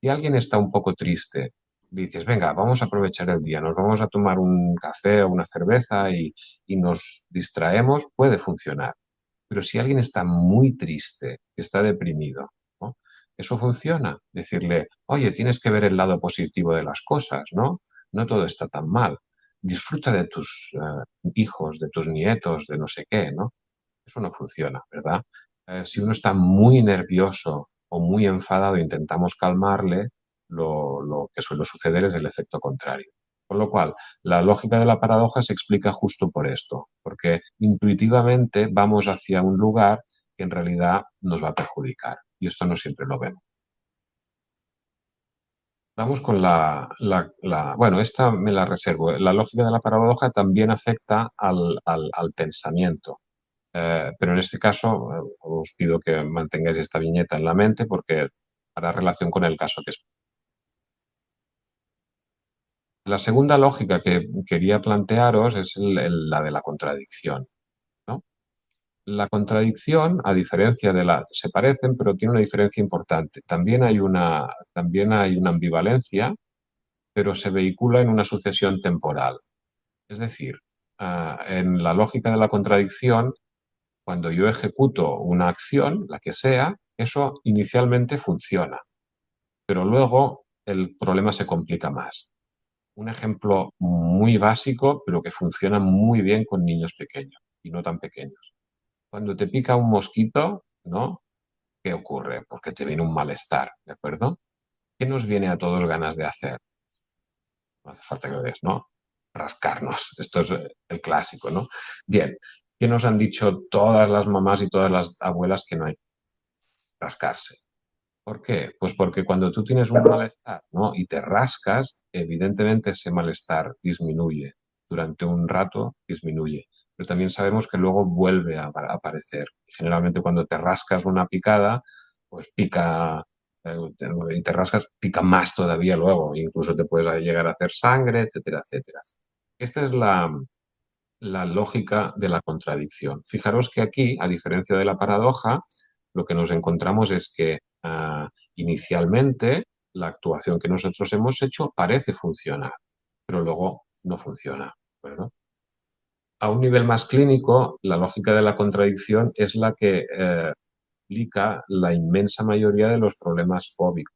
Si alguien está un poco triste, dices, venga, vamos a aprovechar el día, nos vamos a tomar un café o una cerveza y nos distraemos, puede funcionar. Pero si alguien está muy triste, está deprimido, ¿no? Eso funciona. Decirle, oye, tienes que ver el lado positivo de las cosas, ¿no? No todo está tan mal. Disfruta de tus hijos, de tus nietos, de no sé qué, ¿no? Eso no funciona, ¿verdad? Si uno está muy nervioso o muy enfadado, intentamos calmarle, lo que suele suceder es el efecto contrario. Con lo cual, la lógica de la paradoja se explica justo por esto, porque intuitivamente vamos hacia un lugar que en realidad nos va a perjudicar. Y esto no siempre lo vemos. Vamos con bueno, esta me la reservo. La lógica de la paradoja también afecta al pensamiento. Pero en este caso, os pido que mantengáis esta viñeta en la mente porque hará relación con el caso que es. La segunda lógica que quería plantearos es la de la contradicción, ¿no? La contradicción, a diferencia de se parecen, pero tiene una diferencia importante. También hay una ambivalencia, pero se vehicula en una sucesión temporal. Es decir, en la lógica de la contradicción, cuando yo ejecuto una acción, la que sea, eso inicialmente funciona, pero luego el problema se complica más. Un ejemplo muy básico, pero que funciona muy bien con niños pequeños y no tan pequeños. Cuando te pica un mosquito, ¿no? ¿Qué ocurre? Porque te viene un malestar, ¿de acuerdo? ¿Qué nos viene a todos ganas de hacer? No hace falta que lo veas, ¿no? Rascarnos. Esto es el clásico, ¿no? Bien, ¿qué nos han dicho todas las mamás y todas las abuelas que no hay que rascarse? ¿Por qué? Pues porque cuando tú tienes un malestar, ¿no? Y te rascas, evidentemente ese malestar disminuye. Durante un rato disminuye. Pero también sabemos que luego vuelve a aparecer. Generalmente cuando te rascas una picada, pues pica, y te rascas, pica más todavía luego. Incluso te puedes llegar a hacer sangre, etcétera, etcétera. esta es la lógica de la contradicción. Fijaros que aquí, a diferencia de la paradoja, lo que nos encontramos es que inicialmente la actuación que nosotros hemos hecho parece funcionar, pero luego no funciona, ¿de acuerdo? A un nivel más clínico, la lógica de la contradicción es la que explica la inmensa mayoría de los problemas fóbicos.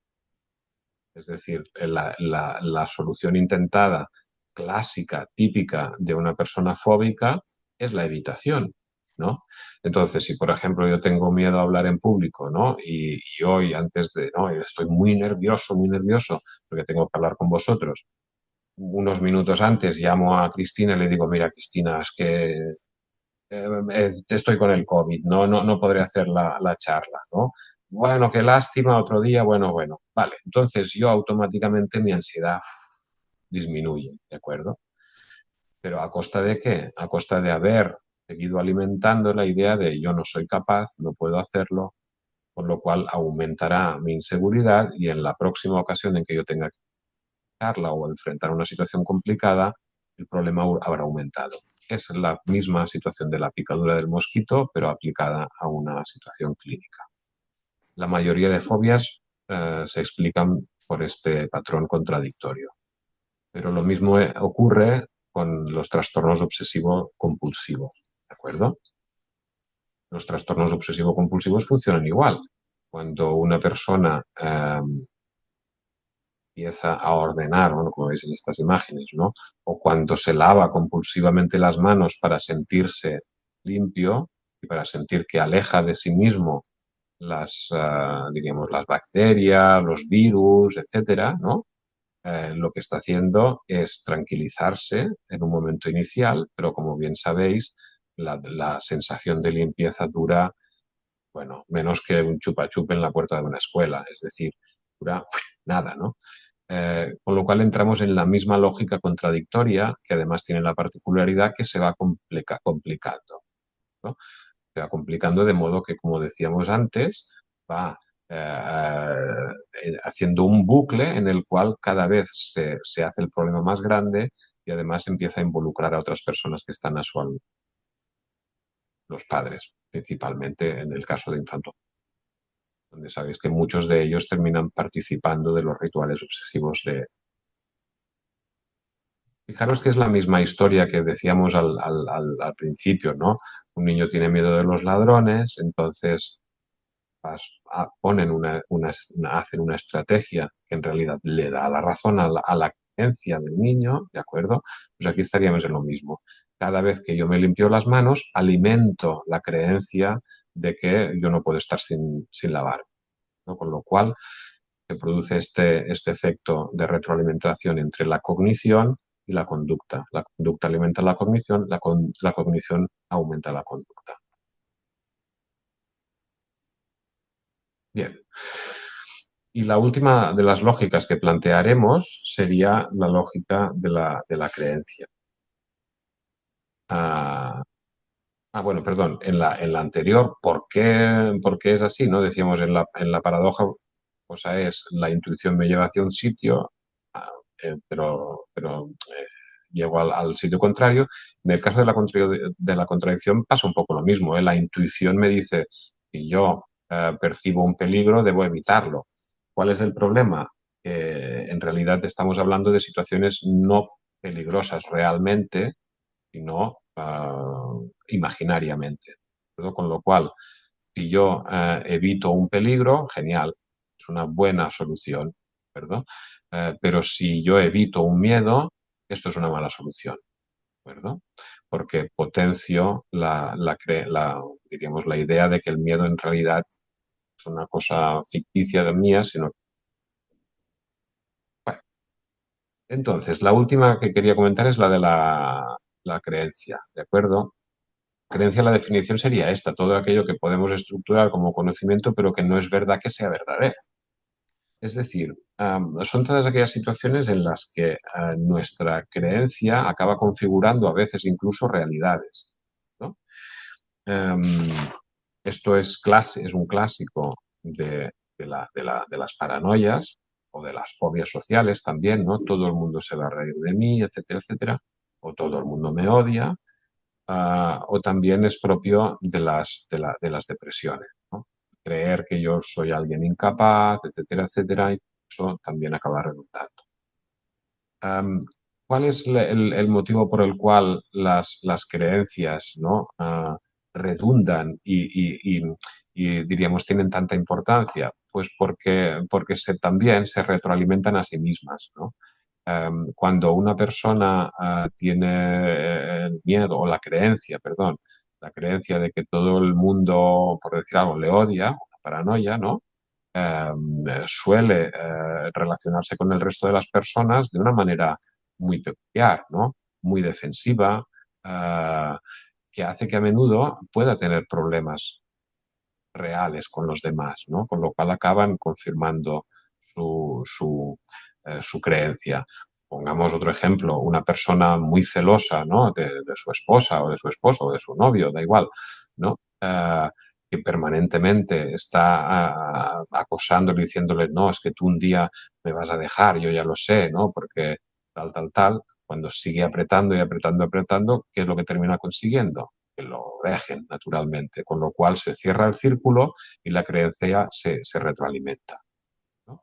Es decir, la solución intentada, clásica, típica de una persona fóbica es la evitación, ¿no? Entonces, si por ejemplo yo tengo miedo a hablar en público, ¿no? Y hoy antes de, ¿no? Estoy muy nervioso porque tengo que hablar con vosotros. Unos minutos antes llamo a Cristina y le digo, mira, Cristina, es que estoy con el COVID, no podré hacer la charla, ¿no? Bueno, qué lástima, otro día, bueno. Vale, entonces yo automáticamente mi ansiedad disminuye, ¿de acuerdo? Pero ¿a costa de qué? A costa de haber seguido alimentando la idea de yo no soy capaz, no puedo hacerlo, por lo cual aumentará mi inseguridad y en la próxima ocasión en que yo tenga que charla o enfrentar una situación complicada, el problema habrá aumentado. Es la misma situación de la picadura del mosquito, pero aplicada a una situación clínica. La mayoría de fobias se explican por este patrón contradictorio, pero lo mismo ocurre con los trastornos obsesivo-compulsivos, ¿de acuerdo? Los trastornos obsesivo-compulsivos funcionan igual. Cuando una persona empieza a ordenar, bueno, como veis en estas imágenes, ¿no? O cuando se lava compulsivamente las manos para sentirse limpio y para sentir que aleja de sí mismo diríamos, las bacterias, los virus, etcétera, ¿no? Lo que está haciendo es tranquilizarse en un momento inicial, pero como bien sabéis, la sensación de limpieza dura, bueno, menos que un chupa-chup en la puerta de una escuela, es decir, dura nada, ¿no? Con lo cual entramos en la misma lógica contradictoria, que además tiene la particularidad que se va complicando, ¿no? Se va complicando de modo que, como decíamos antes, va haciendo un bucle en el cual cada vez se hace el problema más grande y además empieza a involucrar a otras personas que están a su alrededor, los padres, principalmente en el caso de infanto, donde sabéis que muchos de ellos terminan participando de los rituales obsesivos de... Fijaros que es la misma historia que decíamos al principio, ¿no? Un niño tiene miedo de los ladrones, entonces ponen hacen una estrategia que en realidad le da la razón a la creencia del niño, ¿de acuerdo? Pues aquí estaríamos en lo mismo. Cada vez que yo me limpio las manos, alimento la creencia de que yo no puedo estar sin lavar, ¿no? Con lo cual se produce este efecto de retroalimentación entre la cognición y la conducta. La conducta alimenta la cognición, la cognición aumenta la conducta. Bien. Y la última de las lógicas que plantearemos sería la lógica de la creencia. Ah, bueno, perdón, en la anterior, por qué es así? ¿No? Decíamos en la paradoja, cosa es la intuición me lleva hacia un sitio, pero llego al sitio contrario. En el caso de de la contradicción pasa un poco lo mismo, ¿eh? La intuición me dice, si yo percibo un peligro, debo evitarlo. ¿Cuál es el problema? Que en realidad estamos hablando de situaciones no peligrosas realmente, sino imaginariamente, ¿no? Con lo cual, si yo evito un peligro, genial, es una buena solución, ¿verdad? Pero si yo evito un miedo, esto es una mala solución, ¿verdad? Porque potencio diríamos, la idea de que el miedo en realidad es una cosa ficticia de mía, sino... Bueno, entonces, la última que quería comentar es la de la creencia, ¿de acuerdo? Creencia, la definición sería esta, todo aquello que podemos estructurar como conocimiento, pero que no es verdad que sea verdadero. Es decir, son todas aquellas situaciones en las que nuestra creencia acaba configurando a veces incluso realidades, ¿no? Em, Esto es un clásico de las paranoias o de las fobias sociales también, ¿no? Todo el mundo se va a reír de mí, etcétera, etcétera. o todo el mundo me odia, o también es propio de de las depresiones, ¿no? Creer que yo soy alguien incapaz, etcétera, etcétera, y eso también acaba redundando. Am, ¿Cuál es el motivo por el cual las creencias, ¿no? Redundan y, diríamos, tienen tanta importancia? Pues porque también se retroalimentan a sí mismas, ¿no? Cuando una persona tiene el miedo o la creencia, perdón, la creencia de que todo el mundo, por decir algo, le odia, una paranoia, ¿no? Suele relacionarse con el resto de las personas de una manera muy peculiar, ¿no? Muy defensiva, eh, que hace que a menudo pueda tener problemas reales con los demás, ¿no? Con lo cual acaban confirmando su creencia. Pongamos otro ejemplo, una persona muy celosa, ¿no? De su esposa o de su esposo o de su novio, da igual, ¿no? Que permanentemente está acosándole, diciéndole, no, es que tú un día me vas a dejar, yo ya lo sé, ¿no? Porque tal, tal, tal, cuando sigue apretando y apretando, apretando, ¿qué es lo que termina consiguiendo? Que lo dejen naturalmente, con lo cual se cierra el círculo y la creencia se retroalimenta, ¿no?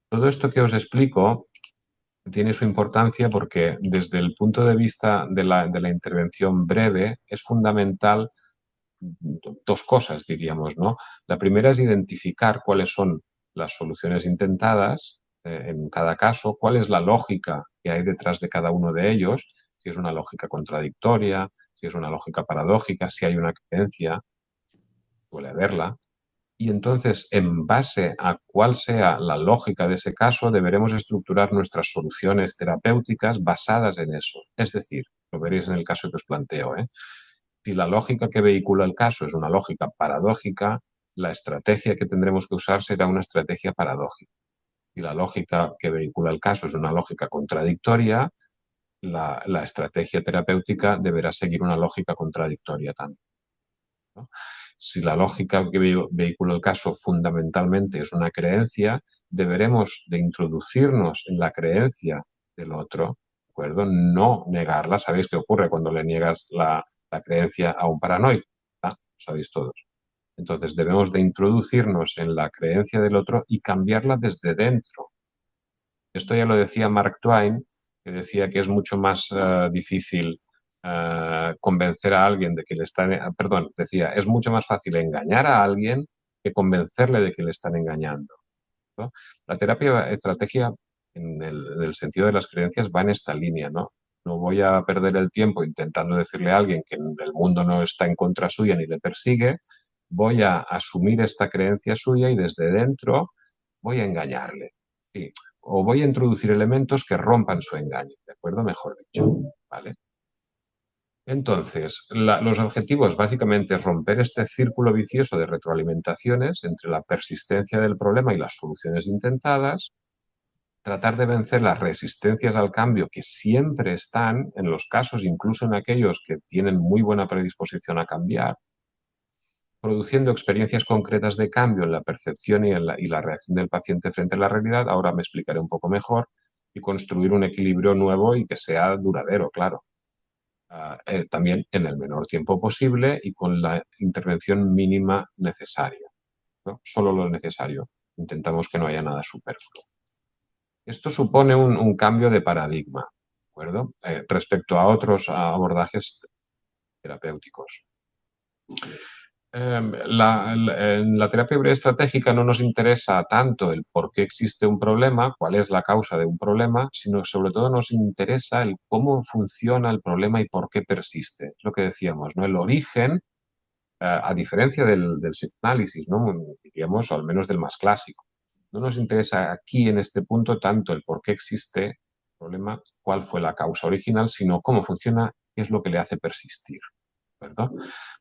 Todo esto que os explico tiene su importancia porque desde el punto de vista de la intervención breve es fundamental dos cosas, diríamos, ¿no? La primera es identificar cuáles son las soluciones intentadas en cada caso, cuál es la lógica que hay detrás de cada uno de ellos, si es una lógica contradictoria, si es una lógica paradójica, si hay una creencia, suele haberla. Y entonces, en base a cuál sea la lógica de ese caso, deberemos estructurar nuestras soluciones terapéuticas basadas en eso. Es decir, lo veréis en el caso que os planteo, ¿eh? Si la lógica que vehicula el caso es una lógica paradójica, la estrategia que tendremos que usar será una estrategia paradójica. Si la lógica que vehicula el caso es una lógica contradictoria, la estrategia terapéutica deberá seguir una lógica contradictoria también, ¿no? Si la lógica que vehicula el caso fundamentalmente es una creencia, deberemos de introducirnos en la creencia del otro, ¿de acuerdo? No negarla. ¿Sabéis qué ocurre cuando le niegas la creencia a un paranoico? ¿Ah? Lo sabéis todos. Entonces debemos de introducirnos en la creencia del otro y cambiarla desde dentro. Esto ya lo decía Mark Twain, que decía que es mucho más difícil convencer a alguien de que le están, perdón, decía, es mucho más fácil engañar a alguien que convencerle de que le están engañando, ¿no? La terapia estrategia, en el sentido de las creencias, va en esta línea, ¿no? No voy a perder el tiempo intentando decirle a alguien que el mundo no está en contra suya ni le persigue, voy a asumir esta creencia suya y desde dentro voy a engañarle. Sí, o voy a introducir elementos que rompan su engaño, ¿de acuerdo? Mejor dicho, ¿vale? Entonces, los objetivos básicamente es romper este círculo vicioso de retroalimentaciones entre la persistencia del problema y las soluciones intentadas, tratar de vencer las resistencias al cambio que siempre están en los casos, incluso en aquellos que tienen muy buena predisposición a cambiar, produciendo experiencias concretas de cambio en la percepción y la reacción del paciente frente a la realidad. Ahora me explicaré un poco mejor, y construir un equilibrio nuevo y que sea duradero, claro. También en el menor tiempo posible y con la intervención mínima necesaria, ¿no? Solo lo necesario. Intentamos que no haya nada superfluo. Esto supone un cambio de paradigma, ¿de acuerdo? Respecto a otros abordajes terapéuticos. En la terapia breve estratégica no nos interesa tanto el por qué existe un problema, cuál es la causa de un problema, sino sobre todo nos interesa el cómo funciona el problema y por qué persiste. Es lo que decíamos, ¿no? El origen, a diferencia del psicoanálisis, ¿no? Diríamos, o al menos del más clásico. No nos interesa aquí en este punto tanto el por qué existe el problema, cuál fue la causa original, sino cómo funciona, qué es lo que le hace persistir, ¿verdad?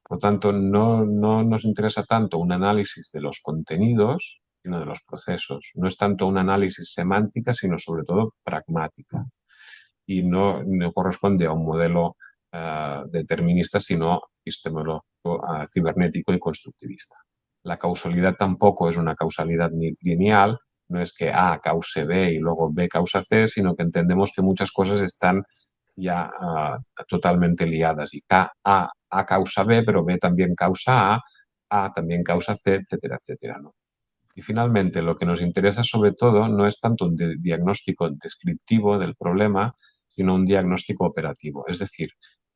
Por tanto, no nos interesa tanto un análisis de los contenidos, sino de los procesos. No es tanto un análisis semántica, sino sobre todo pragmática. Y no corresponde a un modelo determinista, sino epistemológico, cibernético y constructivista. La causalidad tampoco es una causalidad lineal, no es que A cause B y luego B causa C, sino que entendemos que muchas cosas están ya totalmente liadas. Y A causa B, pero B también causa A también causa C, etcétera, etcétera, ¿no? Y finalmente, lo que nos interesa sobre todo no es tanto un diagnóstico descriptivo del problema, sino un diagnóstico operativo. Es decir,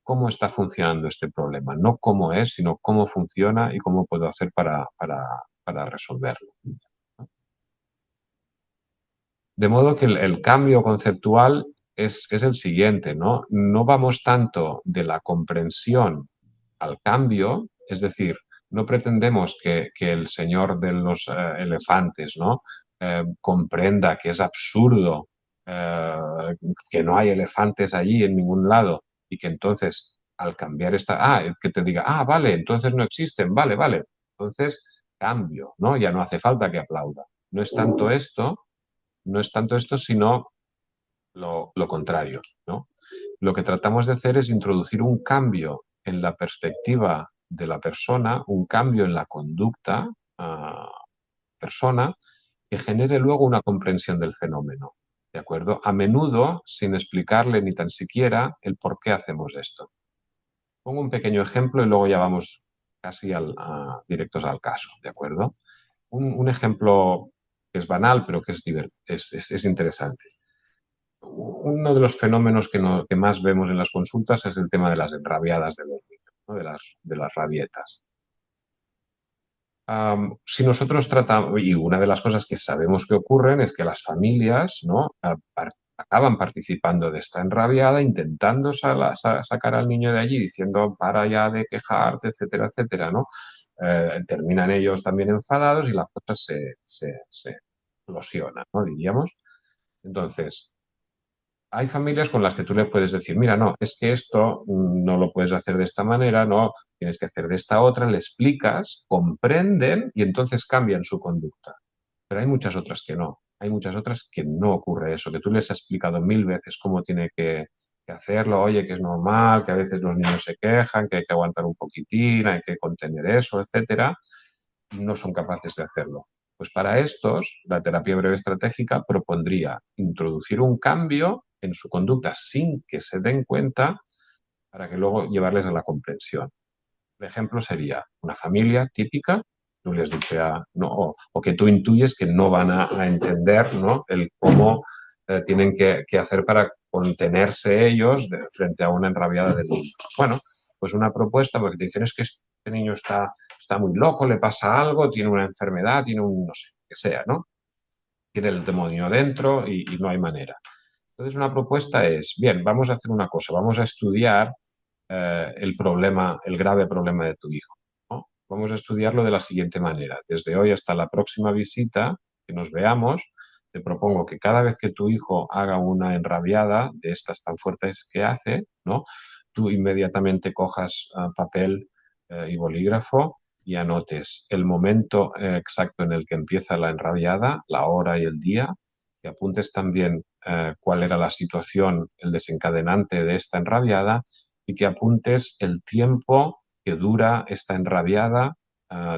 cómo está funcionando este problema. No cómo es, sino cómo funciona y cómo puedo hacer para resolverlo. De modo que el cambio conceptual es el siguiente, ¿no? No vamos tanto de la comprensión al cambio, es decir, no pretendemos que el señor de los elefantes, ¿no? Comprenda que es absurdo que no hay elefantes allí en ningún lado y que entonces al cambiar que te diga, vale, entonces no existen, vale, vale, entonces cambio, ¿no? Ya no hace falta que aplauda. No es tanto esto, no es tanto esto, sino lo contrario, ¿no? Lo que tratamos de hacer es introducir un cambio en la perspectiva de la persona, un cambio en la conducta persona que genere luego una comprensión del fenómeno, ¿de acuerdo? A menudo sin explicarle ni tan siquiera el por qué hacemos esto. Pongo un pequeño ejemplo y luego ya vamos casi directos al caso, ¿de acuerdo? Un ejemplo que es banal, pero que es interesante. Uno de los fenómenos que más vemos en las consultas es el tema de las enrabiadas de los niños, ¿no? De las rabietas. Si nosotros tratamos, y una de las cosas que sabemos que ocurren es que las familias, ¿no? Acaban participando de esta enrabiada, intentando sacar al niño de allí, diciendo para ya de quejarte, etcétera, etcétera, ¿no? Terminan ellos también enfadados y la cosa se explosiona, ¿no? Diríamos. Entonces, hay familias con las que tú le puedes decir, mira, no, es que esto no lo puedes hacer de esta manera, no, tienes que hacer de esta otra, le explicas, comprenden y entonces cambian su conducta. Pero hay muchas otras que no. Hay muchas otras que no ocurre eso, que tú les has explicado 1000 veces cómo tiene que hacerlo, oye, que es normal, que a veces los niños se quejan, que hay que aguantar un poquitín, hay que contener eso, etcétera, y no son capaces de hacerlo. Pues para estos, la terapia breve estratégica propondría introducir un cambio en su conducta sin que se den cuenta para que luego llevarles a la comprensión. El ejemplo sería una familia típica, tú les dices, no, o que tú intuyes que no van a entender, ¿no? El cómo tienen que hacer para contenerse ellos frente a una enrabiada del niño. Bueno, pues una propuesta, porque te dicen, es que este niño está muy loco, le pasa algo, tiene una enfermedad, tiene un, no sé, que sea, ¿no? Tiene el demonio dentro y no hay manera. Entonces, una propuesta es, bien, vamos a hacer una cosa, vamos a estudiar el grave problema de tu hijo, ¿no? Vamos a estudiarlo de la siguiente manera. Desde hoy hasta la próxima visita que nos veamos, te propongo que cada vez que tu hijo haga una enrabiada de estas tan fuertes que hace, ¿no? Tú inmediatamente cojas papel y bolígrafo y anotes el momento exacto en el que empieza la enrabiada, la hora y el día, que apuntes también cuál era la situación, el desencadenante de esta enrabiada y que apuntes el tiempo que dura esta enrabiada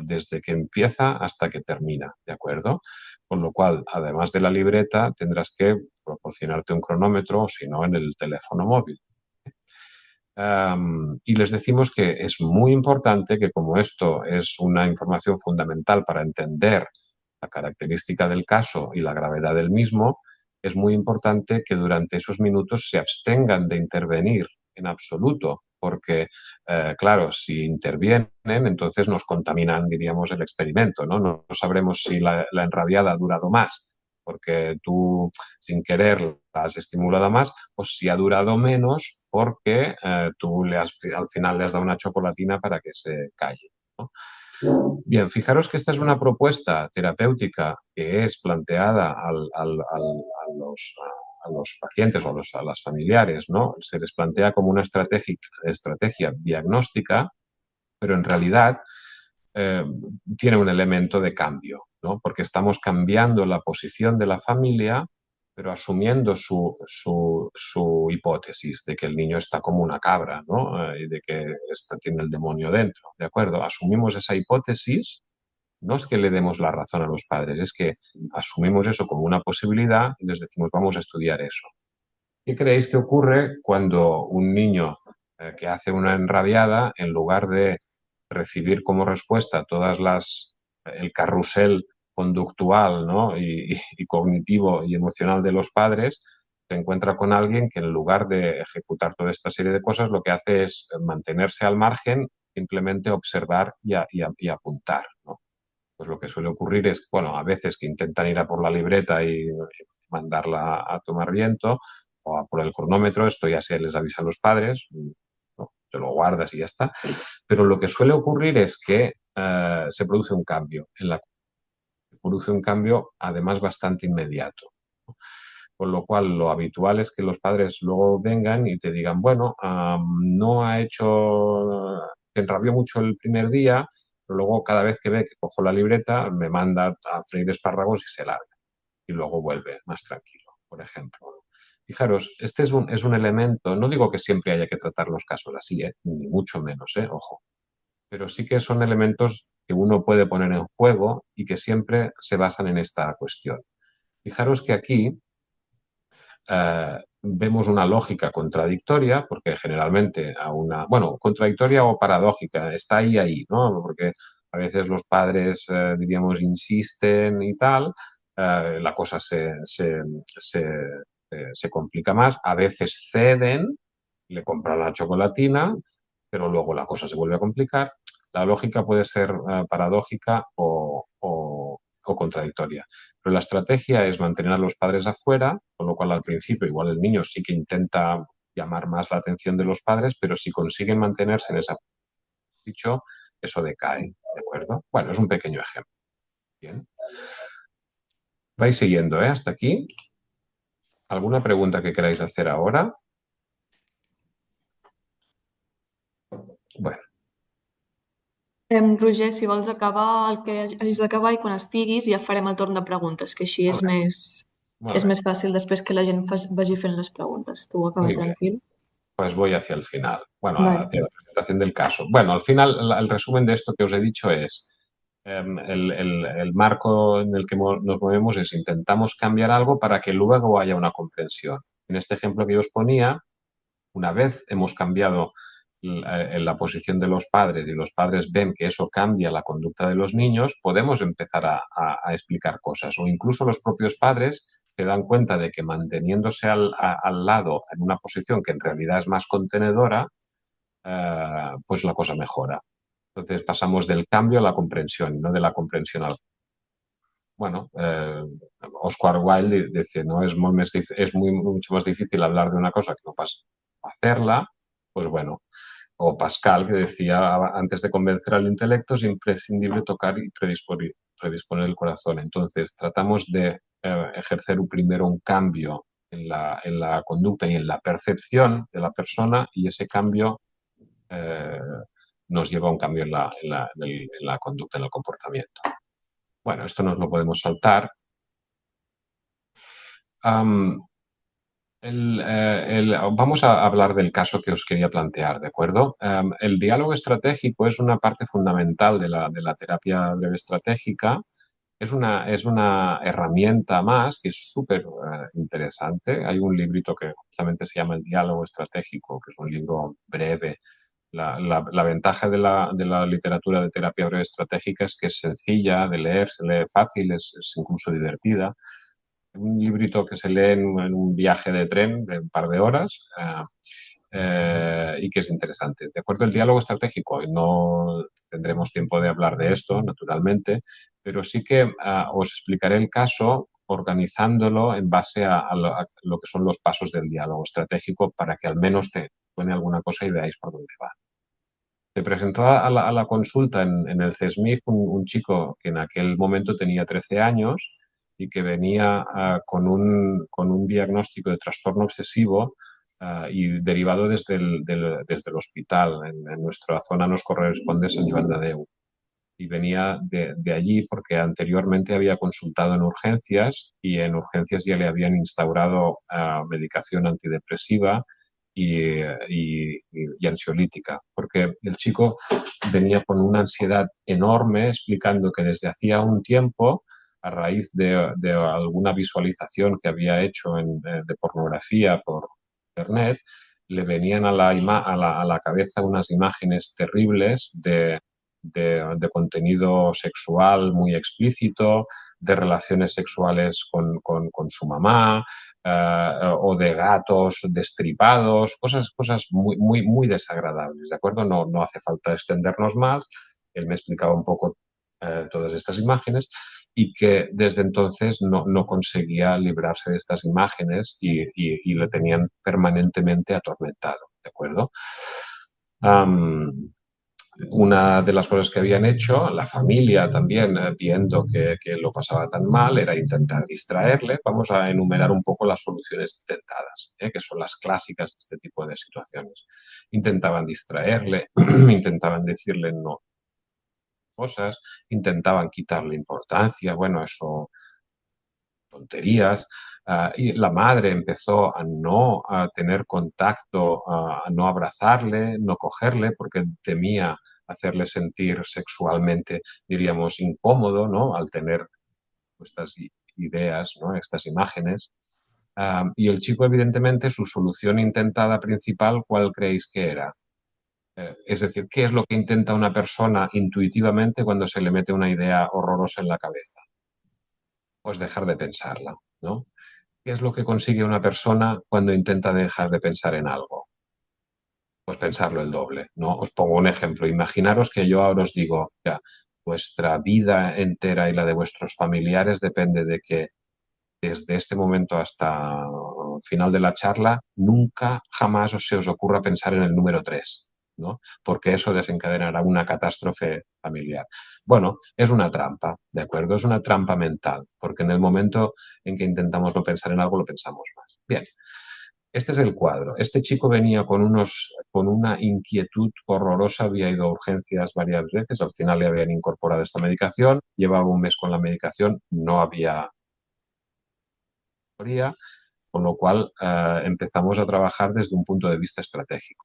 desde que empieza hasta que termina, ¿de acuerdo? Con lo cual, además de la libreta, tendrás que proporcionarte un cronómetro o si no, en el teléfono móvil. Y les decimos que es muy importante que como esto es una información fundamental para entender la característica del caso y la gravedad del mismo, es muy importante que durante esos minutos se abstengan de intervenir en absoluto, porque, claro, si intervienen, entonces nos contaminan, diríamos, el experimento, ¿no? No sabremos si la enrabiada ha durado más porque tú sin querer la has estimulado más, o si ha durado menos porque tú al final le has dado una chocolatina para que se calle, ¿no? Bien, fijaros que esta es una propuesta terapéutica que es planteada a los pacientes o a las familiares, ¿no? Se les plantea como una estrategia diagnóstica, pero en realidad eh, tiene un elemento de cambio, ¿no? Porque estamos cambiando la posición de la familia, pero asumiendo su hipótesis de que el niño está como una cabra, ¿no? Y de que tiene el demonio dentro, ¿de acuerdo? Asumimos esa hipótesis, no es que le demos la razón a los padres, es que asumimos eso como una posibilidad y les decimos, vamos a estudiar eso. ¿Qué creéis que ocurre cuando un niño que hace una enrabiada, en lugar de recibir como respuesta el carrusel conductual, ¿no? y cognitivo y emocional de los padres, se encuentra con alguien que en lugar de ejecutar toda esta serie de cosas, lo que hace es mantenerse al margen, simplemente observar y apuntar, ¿no? Pues lo que suele ocurrir es, bueno, a veces que intentan ir a por la libreta y mandarla a tomar viento, o a por el cronómetro, esto ya se les avisa a los padres, ¿no? Te lo guardas y ya está. Pero lo que suele ocurrir es que se produce un cambio, se produce un cambio además bastante inmediato. Con lo cual, lo habitual es que los padres luego vengan y te digan, bueno, no ha hecho, se enrabió mucho el primer día, pero luego cada vez que ve que cojo la libreta me manda a freír espárragos y se larga. Y luego vuelve más tranquilo, por ejemplo. Fijaros, este es un elemento, no digo que siempre haya que tratar los casos así, ni mucho menos, ojo, pero sí que son elementos que uno puede poner en juego y que siempre se basan en esta cuestión. Fijaros que aquí vemos una lógica contradictoria, porque generalmente bueno, contradictoria o paradójica, está ahí, ¿no? Porque a veces los padres, diríamos, insisten y tal, la cosa se complica más, a veces ceden, le compran la chocolatina, pero luego la cosa se vuelve a complicar. La lógica puede ser paradójica o contradictoria. Pero la estrategia es mantener a los padres afuera, con lo cual al principio igual el niño sí que intenta llamar más la atención de los padres, pero si consiguen mantenerse en esa dicho, eso decae, ¿de acuerdo? Bueno, es un pequeño ejemplo. Bien. Vais siguiendo, ¿eh? Hasta aquí. ¿Alguna pregunta que queráis hacer ahora? Bueno, Roger, si vols acabar el que hagis d'acabar i quan estiguis ja farem el torn de preguntes, que així molt bé, molt és bé. més fàcil després que la gent vagi fent les preguntes. Tu acaba Muy bien. tranquil. Pues voy hacia el final, bueno, Vale. hacia la presentación del caso. Bueno, al final, el resumen de esto que os he dicho es, el marco en el que nos movemos es intentamos cambiar algo para que luego haya una comprensión. En este ejemplo que yo os ponía, una vez hemos cambiado la posición de los padres y los padres ven que eso cambia la conducta de los niños, podemos empezar a explicar cosas. O incluso los propios padres se dan cuenta de que manteniéndose al lado en una posición que en realidad es más contenedora, pues la cosa mejora. Entonces pasamos del cambio a la comprensión, no de la comprensión al... Bueno, Oscar Wilde dice, ¿no? Mucho más difícil hablar de una cosa que no pasa a hacerla. Pues bueno, o Pascal, que decía, antes de convencer al intelecto es imprescindible tocar y predisponer el corazón. Entonces, tratamos de ejercer primero un cambio en la conducta y en la percepción de la persona, y ese cambio eh, nos lleva a un cambio en la conducta, en el comportamiento. Bueno, esto nos lo podemos saltar. Vamos a hablar del caso que os quería plantear, ¿de acuerdo? El diálogo estratégico es una parte fundamental de la terapia breve estratégica. Es una herramienta más que es súper interesante. Hay un librito que justamente se llama El diálogo estratégico, que es un libro breve. La ventaja de la literatura de terapia breve estratégica es que es sencilla de leer, se lee fácil, es incluso divertida. Un librito que se lee en un viaje de tren de un par de horas y que es interesante. De acuerdo, el diálogo estratégico, no tendremos tiempo de hablar de esto, naturalmente, pero sí que os explicaré el caso organizándolo en base a lo que son los pasos del diálogo estratégico para que al menos te suene alguna cosa y veáis por dónde va. Se presentó a la consulta en el CESMIC un chico que en aquel momento tenía 13 años y que venía con un diagnóstico de trastorno obsesivo y derivado desde el hospital. En nuestra zona nos corresponde Sant Joan de Déu. Y venía de allí porque anteriormente había consultado en urgencias y en urgencias ya le habían instaurado medicación antidepresiva y ansiolítica, porque el chico venía con una ansiedad enorme explicando que desde hacía un tiempo, a raíz de alguna visualización que había hecho de pornografía internet, le venían a la cabeza unas imágenes terribles de contenido sexual muy explícito, de relaciones sexuales con su mamá, o de gatos destripados, cosas muy desagradables, ¿de acuerdo? No hace falta extendernos más. Él me explicaba un poco todas estas imágenes y que desde entonces no conseguía librarse de estas imágenes y le tenían permanentemente atormentado, ¿de acuerdo? Una de las cosas que habían hecho, la familia también, viendo que lo pasaba tan mal, era intentar distraerle. Vamos a enumerar un poco las soluciones intentadas, que son las clásicas de este tipo de situaciones. Intentaban distraerle, intentaban decirle no cosas, intentaban quitarle importancia, bueno, eso, tonterías. Y la madre empezó a no a tener contacto, a no abrazarle, no cogerle, porque temía hacerle sentir sexualmente, diríamos, incómodo, ¿no? Al tener estas ideas, ¿no? Estas imágenes. Y el chico, evidentemente, su solución intentada principal, ¿cuál creéis que era? Es decir, ¿qué es lo que intenta una persona intuitivamente cuando se le mete una idea horrorosa en la cabeza? Pues dejar de pensarla, ¿no? ¿Qué es lo que consigue una persona cuando intenta dejar de pensar en algo? Pues pensarlo el doble, ¿no? Os pongo un ejemplo. Imaginaros que yo ahora os digo, ya, vuestra vida entera y la de vuestros familiares depende de que desde este momento hasta el final de la charla, nunca jamás se os ocurra pensar en el número 3, ¿no? Porque eso desencadenará una catástrofe familiar. Bueno, es una trampa, ¿de acuerdo? Es una trampa mental, porque en el momento en que intentamos no pensar en algo, lo pensamos más. Bien, este es el cuadro. Este chico venía con una inquietud horrorosa, había ido a urgencias varias veces, al final le habían incorporado esta medicación, llevaba un mes con la medicación, no había teoría, con lo cual empezamos a trabajar desde un punto de vista estratégico.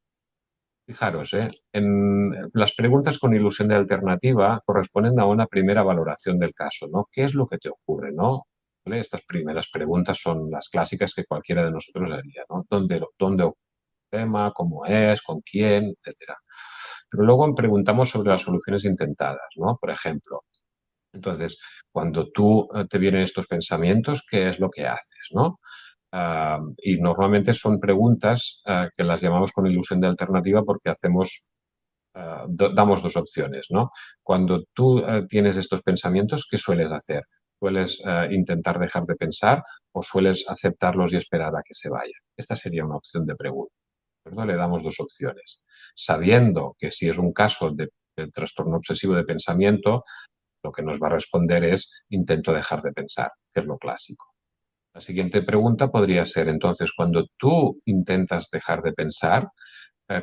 Fijaros, en las preguntas con ilusión de alternativa corresponden a una primera valoración del caso, ¿no? ¿Qué es lo que te ocurre, no? ¿Vale? Estas primeras preguntas son las clásicas que cualquiera de nosotros haría, ¿no? ¿Dónde ocurre el tema? ¿Cómo es? ¿Con quién? Etcétera. Pero luego preguntamos sobre las soluciones intentadas, ¿no? Por ejemplo, entonces, cuando tú te vienen estos pensamientos, ¿qué es lo que haces, no? Y normalmente son preguntas que las llamamos con ilusión de alternativa porque damos dos opciones, ¿no? Cuando tú tienes estos pensamientos, ¿qué sueles hacer? ¿Sueles intentar dejar de pensar o sueles aceptarlos y esperar a que se vayan? Esta sería una opción de pregunta, ¿verdad? Le damos dos opciones. Sabiendo que si es un caso de trastorno obsesivo de pensamiento, lo que nos va a responder es intento dejar de pensar, que es lo clásico. La siguiente pregunta podría ser, entonces, cuando tú intentas dejar de pensar,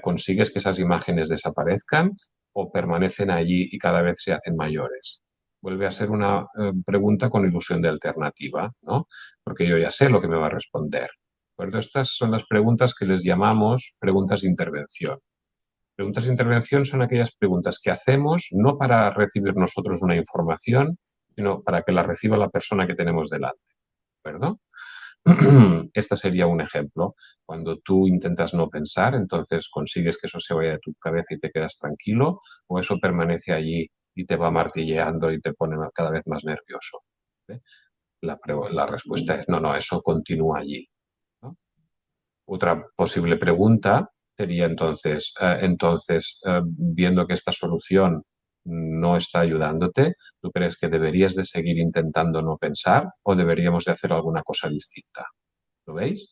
¿consigues que esas imágenes desaparezcan o permanecen allí y cada vez se hacen mayores? Vuelve a ser una pregunta con ilusión de alternativa, ¿no? Porque yo ya sé lo que me va a responder. ¿De Estas son las preguntas que les llamamos preguntas de intervención. Preguntas de intervención son aquellas preguntas que hacemos no para recibir nosotros una información, sino para que la reciba la persona que tenemos delante. ¿De acuerdo? Este sería un ejemplo. Cuando tú intentas no pensar, entonces consigues que eso se vaya de tu cabeza y te quedas tranquilo, o eso permanece allí y te va martilleando y te pone cada vez más nervioso. ¿Vale? La respuesta es no, eso continúa allí, ¿no? Otra posible pregunta sería entonces, viendo que esta solución no está ayudándote, ¿tú crees que deberías de seguir intentando no pensar o deberíamos de hacer alguna cosa distinta? ¿Lo veis?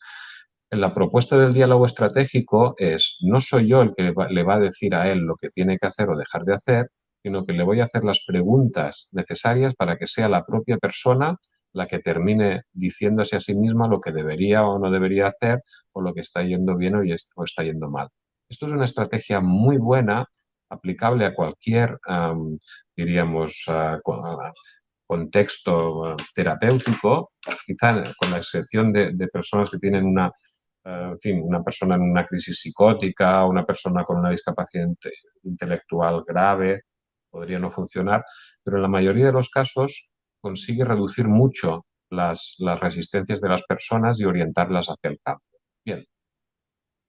La propuesta del diálogo estratégico es, no soy yo el que le va a decir a él lo que tiene que hacer o dejar de hacer, sino que le voy a hacer las preguntas necesarias para que sea la propia persona la que termine diciéndose a sí misma lo que debería o no debería hacer o lo que está yendo bien o está yendo mal. Esto es una estrategia muy buena, aplicable a cualquier, diríamos, contexto terapéutico, quizá con la excepción de personas que tienen en fin, una persona en una crisis psicótica, una persona con una discapacidad intelectual grave, podría no funcionar, pero en la mayoría de los casos consigue reducir mucho las resistencias de las personas y orientarlas hacia el cambio. Bien,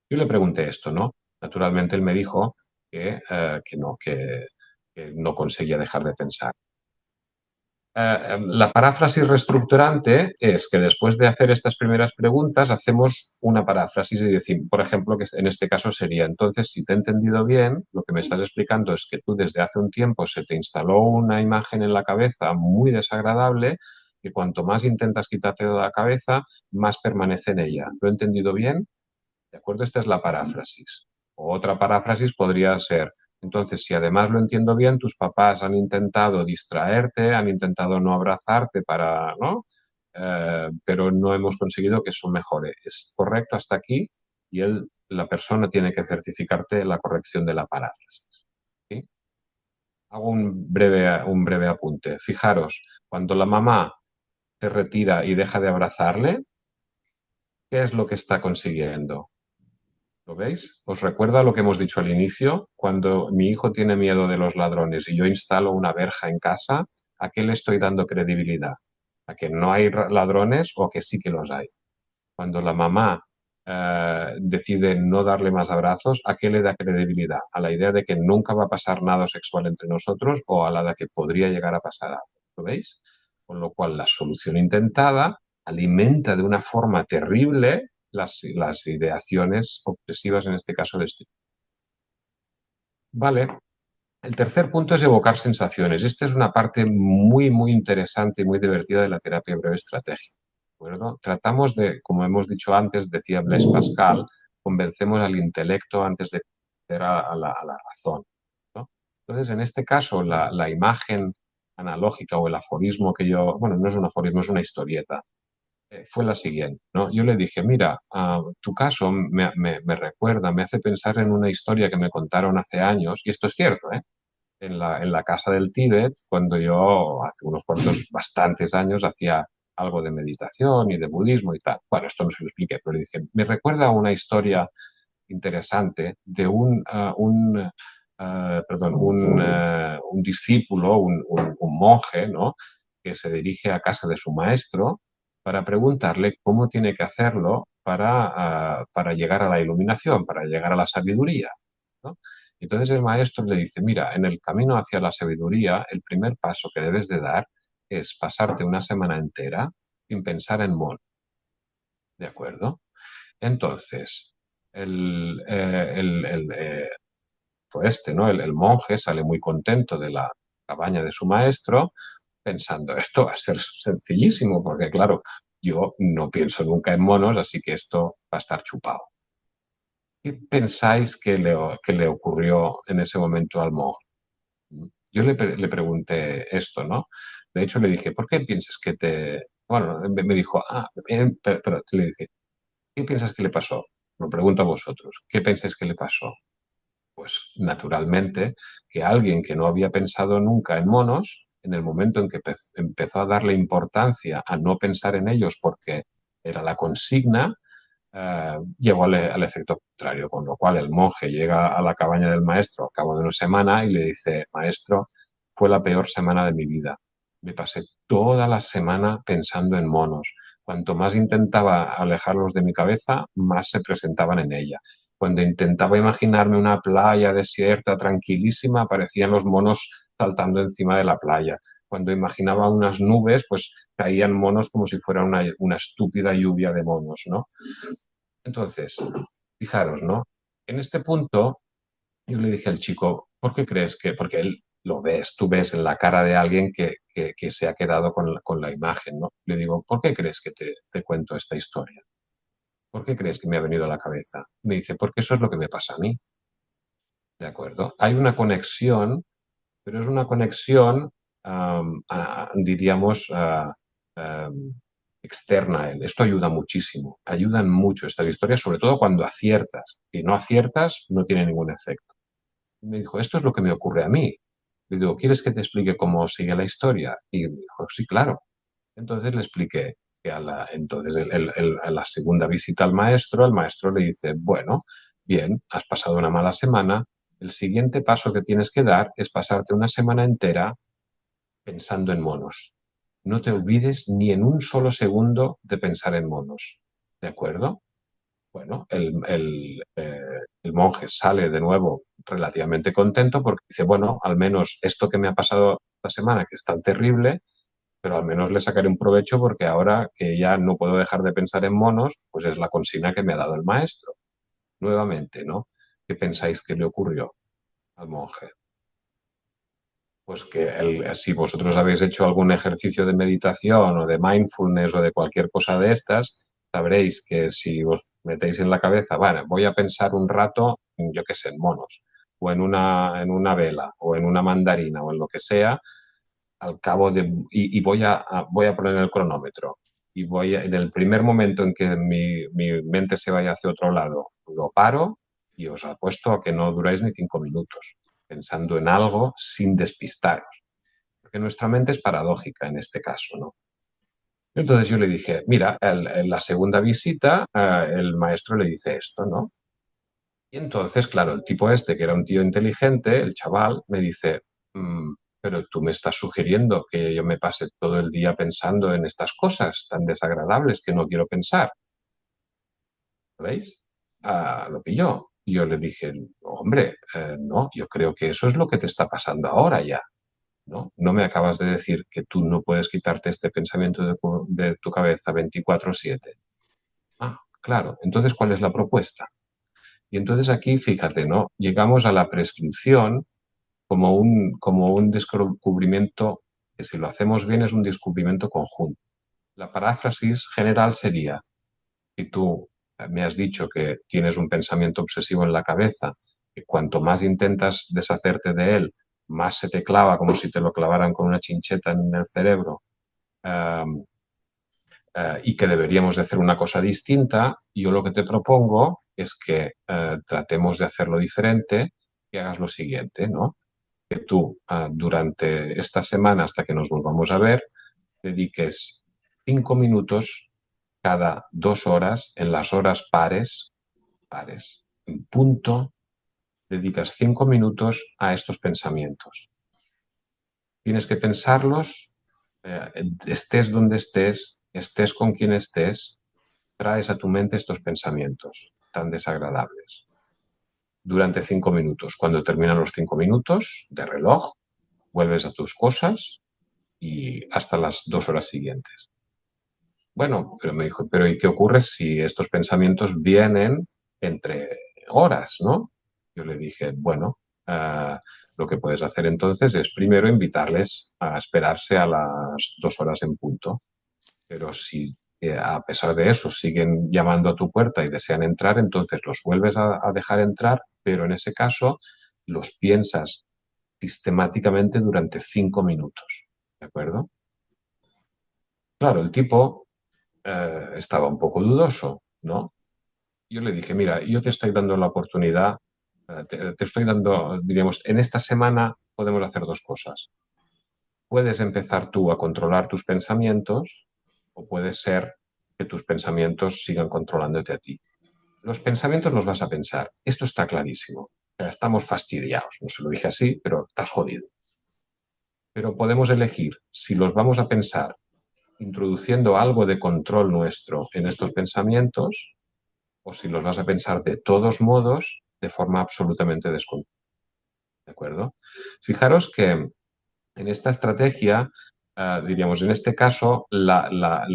Yo le pregunté esto, ¿no? Naturalmente él me dijo que no conseguía dejar de pensar. La paráfrasis reestructurante es que después de hacer estas primeras preguntas hacemos una paráfrasis y decimos, por ejemplo, que en este caso sería, entonces, si te he entendido bien, lo que me estás explicando es que tú desde hace un tiempo se te instaló una imagen en la cabeza muy desagradable y cuanto más intentas quitarte de la cabeza, más permanece en ella. ¿Lo he entendido bien? ¿De acuerdo? Esta es la paráfrasis. O otra paráfrasis podría ser, entonces, si además lo entiendo bien, tus papás han intentado distraerte, han intentado no abrazarte para, ¿no? Pero no hemos conseguido que eso mejore. ¿Es correcto hasta aquí? Y la persona tiene que certificarte la corrección de la paráfrasis. ¿Sí? Hago un breve apunte. Fijaros, cuando la mamá se retira y deja de abrazarle, ¿qué es lo que está consiguiendo? ¿Lo veis? ¿Os recuerda lo que hemos dicho al inicio? Cuando mi hijo tiene miedo de los ladrones y yo instalo una verja en casa, ¿a qué le estoy dando credibilidad? ¿A que no hay ladrones o que sí que los hay? Cuando la mamá decide no darle más abrazos, ¿a qué le da credibilidad? ¿A la idea de que nunca va a pasar nada sexual entre nosotros o a la de que podría llegar a pasar algo? ¿Lo veis? Con lo cual, la solución intentada alimenta de una forma terrible las ideaciones obsesivas, en este caso de este. Vale. El tercer punto es evocar sensaciones. Esta es una parte muy, muy interesante y muy divertida de la terapia breve estratégica. ¿De acuerdo? Tratamos de, como hemos dicho antes, decía Blaise Pascal, convencemos al intelecto antes de convencer a la razón, ¿no? Entonces, en este caso, la imagen analógica o el aforismo que yo, bueno, no es un aforismo, es una historieta, fue la siguiente, ¿no? Yo le dije, mira, tu caso me recuerda, me hace pensar en una historia que me contaron hace años, y esto es cierto, ¿eh? En la casa del Tíbet, cuando yo hace unos cuantos, bastantes años, hacía algo de meditación y de budismo y tal. Bueno, esto no se lo expliqué, pero le dije, me recuerda a una historia interesante de un discípulo, un monje, ¿no? Que se dirige a casa de su maestro para preguntarle cómo tiene que hacerlo para llegar a la iluminación, para llegar a la sabiduría, ¿no? Entonces el maestro le dice, mira, en el camino hacia la sabiduría, el primer paso que debes de dar es pasarte una semana entera sin pensar en mono, ¿de acuerdo? Entonces, ¿no? El monje sale muy contento de la cabaña de su maestro, pensando, esto va a ser sencillísimo, porque claro, yo no pienso nunca en monos, así que esto va a estar chupado. ¿Qué pensáis que le ocurrió en ese momento al monje? Yo le pregunté esto, ¿no? De hecho, le dije, ¿por qué piensas que te...? Bueno, me dijo, pero le dije, ¿qué piensas que le pasó? Lo pregunto a vosotros. ¿Qué pensáis que le pasó? Pues naturalmente que alguien que no había pensado nunca en monos, en el momento en que empezó a darle importancia a no pensar en ellos porque era la consigna, llegó al efecto contrario, con lo cual el monje llega a la cabaña del maestro al cabo de una semana y le dice, maestro, fue la peor semana de mi vida. Me pasé toda la semana pensando en monos. Cuanto más intentaba alejarlos de mi cabeza, más se presentaban en ella. Cuando intentaba imaginarme una playa desierta, tranquilísima, aparecían los monos saltando encima de la playa. Cuando imaginaba unas nubes, pues caían monos como si fuera una estúpida lluvia de monos, ¿no? Entonces, fijaros, ¿no? En este punto, yo le dije al chico, ¿por qué crees que? Porque él lo ves, tú ves en la cara de alguien que se ha quedado con la imagen, ¿no? Le digo, ¿por qué crees que te cuento esta historia? ¿Por qué crees que me ha venido a la cabeza? Me dice, porque eso es lo que me pasa a mí. ¿De acuerdo? Hay una conexión, pero es una conexión, diríamos, externa a él. Esto ayuda muchísimo. Ayudan mucho estas historias, sobre todo cuando aciertas. Si no aciertas, no tiene ningún efecto. Me dijo, esto es lo que me ocurre a mí. Le digo, ¿quieres que te explique cómo sigue la historia? Y me dijo, sí, claro. Entonces le expliqué que entonces a la segunda visita al maestro, el maestro le dice, bueno, bien, has pasado una mala semana, el siguiente paso que tienes que dar es pasarte una semana entera pensando en monos. No te olvides ni en un solo segundo de pensar en monos. ¿De acuerdo? Bueno, el monje sale de nuevo relativamente contento porque dice, bueno, al menos esto que me ha pasado esta semana, que es tan terrible, pero al menos le sacaré un provecho porque ahora que ya no puedo dejar de pensar en monos, pues es la consigna que me ha dado el maestro. Nuevamente, ¿no? ¿Qué pensáis que le ocurrió al monje? Pues que si vosotros habéis hecho algún ejercicio de meditación o de mindfulness o de cualquier cosa de estas, sabréis que si os metéis en la cabeza, bueno, voy a pensar un rato, yo qué sé, en monos, o en una vela, o en una mandarina, o en lo que sea, al cabo de... Y voy a poner el cronómetro. Y en el primer momento en que mi mente se vaya hacia otro lado, lo paro y os apuesto a que no duráis ni 5 minutos pensando en algo sin despistaros. Porque nuestra mente es paradójica en este caso, ¿no? Entonces yo le dije, mira, en la segunda visita el maestro le dice esto, ¿no? Y entonces, claro, el tipo este, que era un tío inteligente, el chaval, me dice, "Mm, pero tú me estás sugiriendo que yo me pase todo el día pensando en estas cosas tan desagradables que no quiero pensar. ¿Lo veis? Lo pilló. Y yo le dije, hombre, no, yo creo que eso es lo que te está pasando ahora ya, ¿no? No me acabas de decir que tú no puedes quitarte este pensamiento de tu cabeza 24/7. Ah, claro. Entonces, ¿cuál es la propuesta? Y entonces aquí, fíjate, ¿no? Llegamos a la prescripción como un descubrimiento que si lo hacemos bien es un descubrimiento conjunto. La paráfrasis general sería, si tú me has dicho que tienes un pensamiento obsesivo en la cabeza, que cuanto más intentas deshacerte de él, más se te clava como si te lo clavaran con una chincheta en el cerebro, eh, y que deberíamos de hacer una cosa distinta, yo lo que te propongo es que tratemos de hacerlo diferente, que hagas lo siguiente, ¿no? Que tú durante esta semana, hasta que nos volvamos a ver, dediques 5 minutos cada 2 horas, en las horas pares, en punto, dedicas 5 minutos a estos pensamientos. Tienes que pensarlos, estés donde estés con quien estés, traes a tu mente estos pensamientos tan desagradables durante 5 minutos. Cuando terminan los 5 minutos de reloj, vuelves a tus cosas y hasta las 2 horas siguientes. Bueno, pero me dijo, pero ¿y qué ocurre si estos pensamientos vienen entre horas, ¿no? Yo le dije, bueno, lo que puedes hacer entonces es primero invitarles a esperarse a las 2 horas en punto. Pero si a pesar de eso siguen llamando a tu puerta y desean entrar, entonces los vuelves a dejar entrar, pero en ese caso los piensas sistemáticamente durante 5 minutos. ¿De acuerdo? Claro, el tipo estaba un poco dudoso, ¿no? Yo le dije, mira, yo te estoy dando la oportunidad, te estoy dando, diríamos, en esta semana podemos hacer dos cosas. Puedes empezar tú a controlar tus pensamientos o puede ser que tus pensamientos sigan controlándote a ti. Los pensamientos los vas a pensar. Esto está clarísimo. O sea, estamos fastidiados. No se lo dije así, pero estás jodido. Pero podemos elegir si los vamos a pensar introduciendo algo de control nuestro en estos pensamientos o si los vas a pensar de todos modos de forma absolutamente descontrolada. ¿De acuerdo? Fijaros que en esta estrategia, diríamos, en este caso, la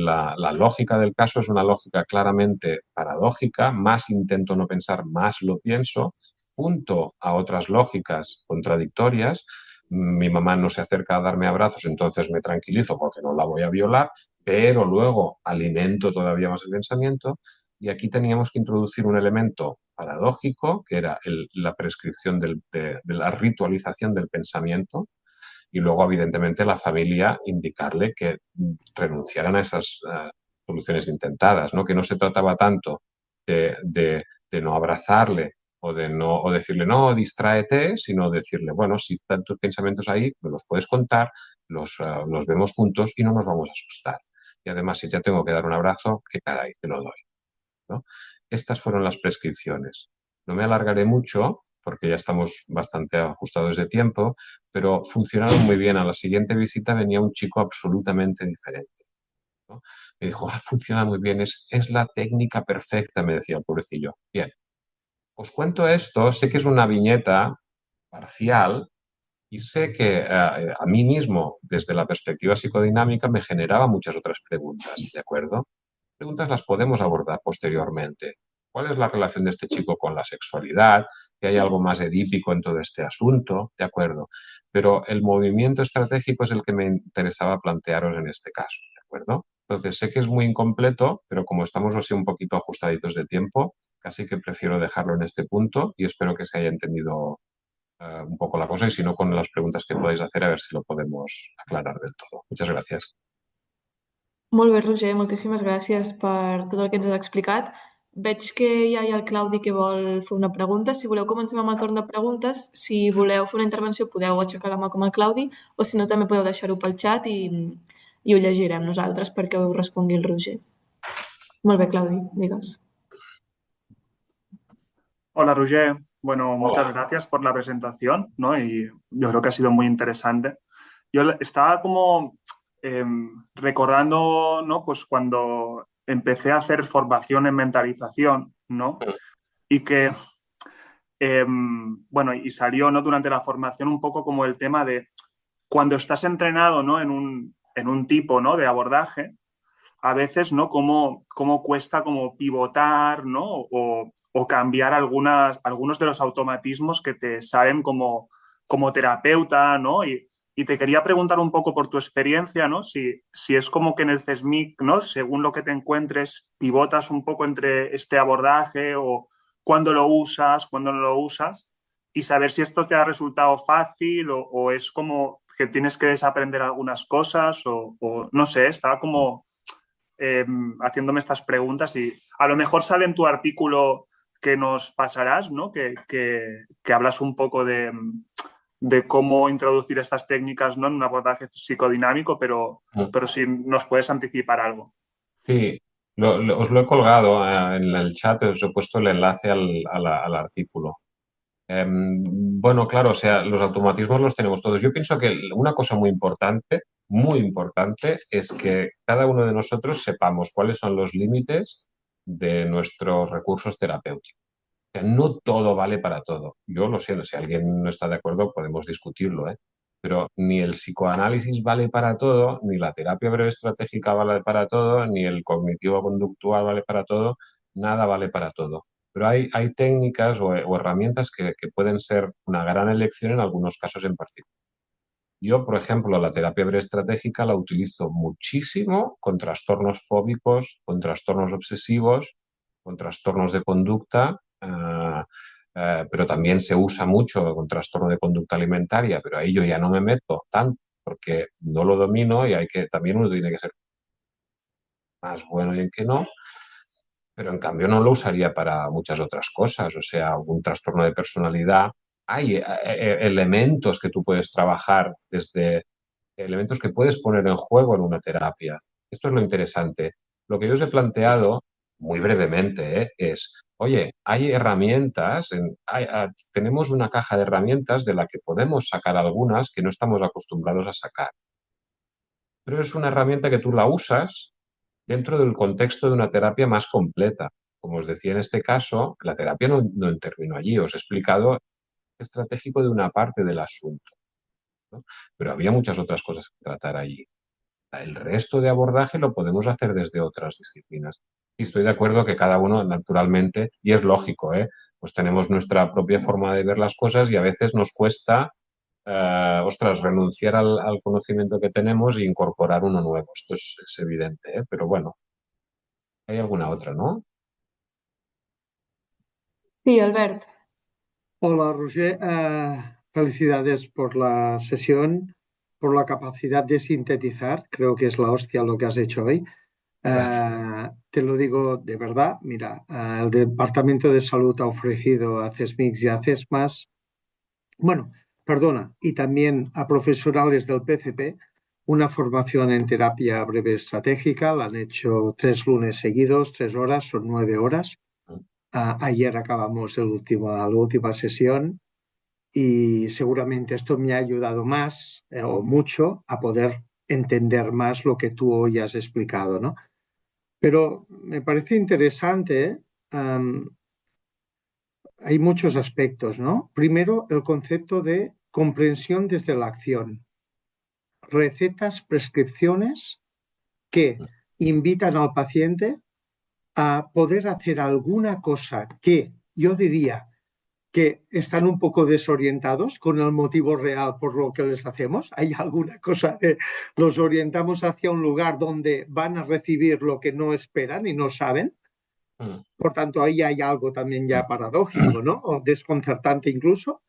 lógica del caso es una lógica claramente paradójica, más intento no pensar, más lo pienso, junto a otras lógicas contradictorias. Mi mamá no se acerca a darme abrazos, entonces me tranquilizo porque no la voy a violar, pero luego alimento todavía más el pensamiento. Y aquí teníamos que introducir un elemento paradójico, que era la prescripción de la ritualización del pensamiento, y luego, evidentemente, la familia indicarle que renunciaran a esas soluciones intentadas, ¿no? Que no se trataba tanto de no abrazarle o decirle, no, distráete, sino decirle, bueno, si tantos pensamientos ahí, me los puedes contar, los vemos juntos y no nos vamos a asustar. Y además, si te tengo que dar un abrazo, qué caray, te lo doy, ¿no? Estas fueron las prescripciones. No me alargaré mucho porque ya estamos bastante ajustados de tiempo, pero funcionaron muy bien. A la siguiente visita venía un chico absolutamente diferente, ¿no? Me dijo, funciona muy bien, es la técnica perfecta, me decía el pobrecillo. Bien, os cuento esto, sé que es una viñeta parcial y sé que a mí mismo, desde la perspectiva psicodinámica, me generaba muchas otras preguntas, ¿de acuerdo? Preguntas las podemos abordar posteriormente. ¿Cuál es la relación de este chico con la sexualidad? ¿Que hay algo más edípico en todo este asunto? De acuerdo. Pero el movimiento estratégico es el que me interesaba plantearos en este caso, ¿de acuerdo? Entonces, sé que es muy incompleto, pero como estamos así un poquito ajustaditos de tiempo, casi que prefiero dejarlo en este punto y espero que se haya entendido un poco la cosa y si no, con las preguntas que podáis hacer, a ver si lo podemos aclarar del todo. Muchas gracias. Molt bé, Roger, moltíssimes gràcies per tot el que ens has explicat. Veig que ja hi ha el Claudi que vol fer una pregunta. Si voleu, comencem amb el torn de preguntes. Si voleu fer una intervenció, podeu aixecar la mà com el Claudi, o si no, també podeu deixar-ho pel xat i ho llegirem nosaltres perquè ho respongui el Roger. Molt bé, Claudi, digues. Hola, Roger. Bueno, muchas Hola. gracias por la presentación, ¿no? Y yo creo que ha sido muy interesante. Yo estaba como recordando, ¿no? Pues cuando empecé a hacer formación en mentalización, ¿no? Y que, bueno, y salió, ¿no? Durante la formación un poco como el tema de cuando estás entrenado, ¿no? En un tipo, ¿no? De abordaje, a veces, ¿no? Cómo cuesta como pivotar, ¿no? O cambiar algunos de los automatismos que te salen como terapeuta, ¿no? Y te quería preguntar un poco por tu experiencia, ¿no? Si es como que en el CESMIC, ¿no? Según lo que te encuentres, pivotas un poco entre este abordaje o cuándo lo usas, cuándo no lo usas, y saber si esto te ha resultado fácil o es como que tienes que desaprender algunas cosas o no sé, estaba como haciéndome estas preguntas y a lo mejor sale en tu artículo que nos pasarás, ¿no? Que hablas un poco de cómo introducir estas técnicas, ¿no? En un abordaje psicodinámico, pero si nos puedes anticipar algo. Sí, os lo he colgado en el chat, os he puesto el enlace al artículo. Bueno, claro, o sea, los automatismos los tenemos todos. Yo pienso que una cosa muy importante, es que cada uno de nosotros sepamos cuáles son los límites de nuestros recursos terapéuticos. O sea, no todo vale para todo. Yo lo siento, si alguien no está de acuerdo podemos discutirlo, ¿eh? Pero ni el psicoanálisis vale para todo, ni la terapia breve estratégica vale para todo, ni el cognitivo-conductual vale para todo, nada vale para todo. Pero hay técnicas o herramientas que pueden ser una gran elección en algunos casos en particular. Yo, por ejemplo, la terapia breve estratégica la utilizo muchísimo con trastornos fóbicos, con trastornos obsesivos, con trastornos de conducta, pero también se usa mucho con trastorno de conducta alimentaria, pero ahí yo ya no me meto tanto porque no lo domino y también uno tiene que ser más bueno y en que no, pero en cambio no lo usaría para muchas otras cosas, o sea, un trastorno de personalidad. Hay elementos que tú puedes trabajar desde elementos que puedes poner en juego en una terapia. Esto es lo interesante. Lo que yo os he planteado, muy brevemente, es, oye, hay herramientas, tenemos una caja de herramientas de la que podemos sacar algunas que no estamos acostumbrados a sacar. Pero es una herramienta que tú la usas dentro del contexto de una terapia más completa. Como os decía en este caso, la terapia no intervino allí. Os he explicado estratégico de una parte del asunto, ¿no? Pero había muchas otras cosas que tratar allí. El resto de abordaje lo podemos hacer desde otras disciplinas. Y estoy de acuerdo que cada uno, naturalmente, y es lógico, pues tenemos nuestra propia forma de ver las cosas y a veces nos cuesta, ostras, renunciar al conocimiento que tenemos e incorporar uno nuevo. Esto es evidente, pero bueno, hay alguna otra, ¿no? Sí, Albert. Hola, Roger. Felicidades por la sesión, por la capacidad de sintetizar. Creo que es la hostia lo que has hecho hoy. Te lo digo de verdad. Mira, el Departamento de Salud ha ofrecido a CESMIC y a CESMAS, bueno, perdona, y también a profesionales del PCP, una formación en terapia breve estratégica. La han hecho 3 lunes seguidos, 3 horas, son 9 horas. Ayer acabamos la última sesión y seguramente esto me ha ayudado más o mucho a poder entender más lo que tú hoy has explicado, ¿no? Pero me parece interesante, hay muchos aspectos, ¿no? Primero, el concepto de comprensión desde la acción. Recetas, prescripciones que invitan al paciente a poder hacer alguna cosa que yo diría que están un poco desorientados con el motivo real por lo que les hacemos. Hay alguna cosa que los orientamos hacia un lugar donde van a recibir lo que no esperan y no saben. Por tanto, ahí hay algo también ya paradójico, ¿no? O desconcertante incluso.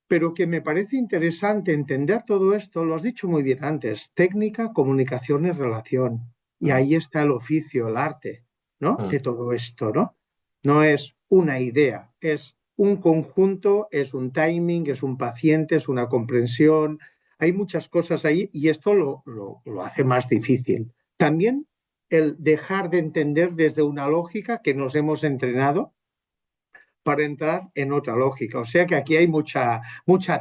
Pero que me parece interesante entender todo esto, lo has dicho muy bien antes, técnica, comunicación y relación. Y ahí está el oficio, el arte, ¿no? De todo esto, ¿no? No es una idea, es un conjunto, es un timing, es un paciente, es una comprensión. Hay muchas cosas ahí y esto lo hace más difícil. También el dejar de entender desde una lógica que nos hemos entrenado para entrar en otra lógica. O sea que aquí hay mucha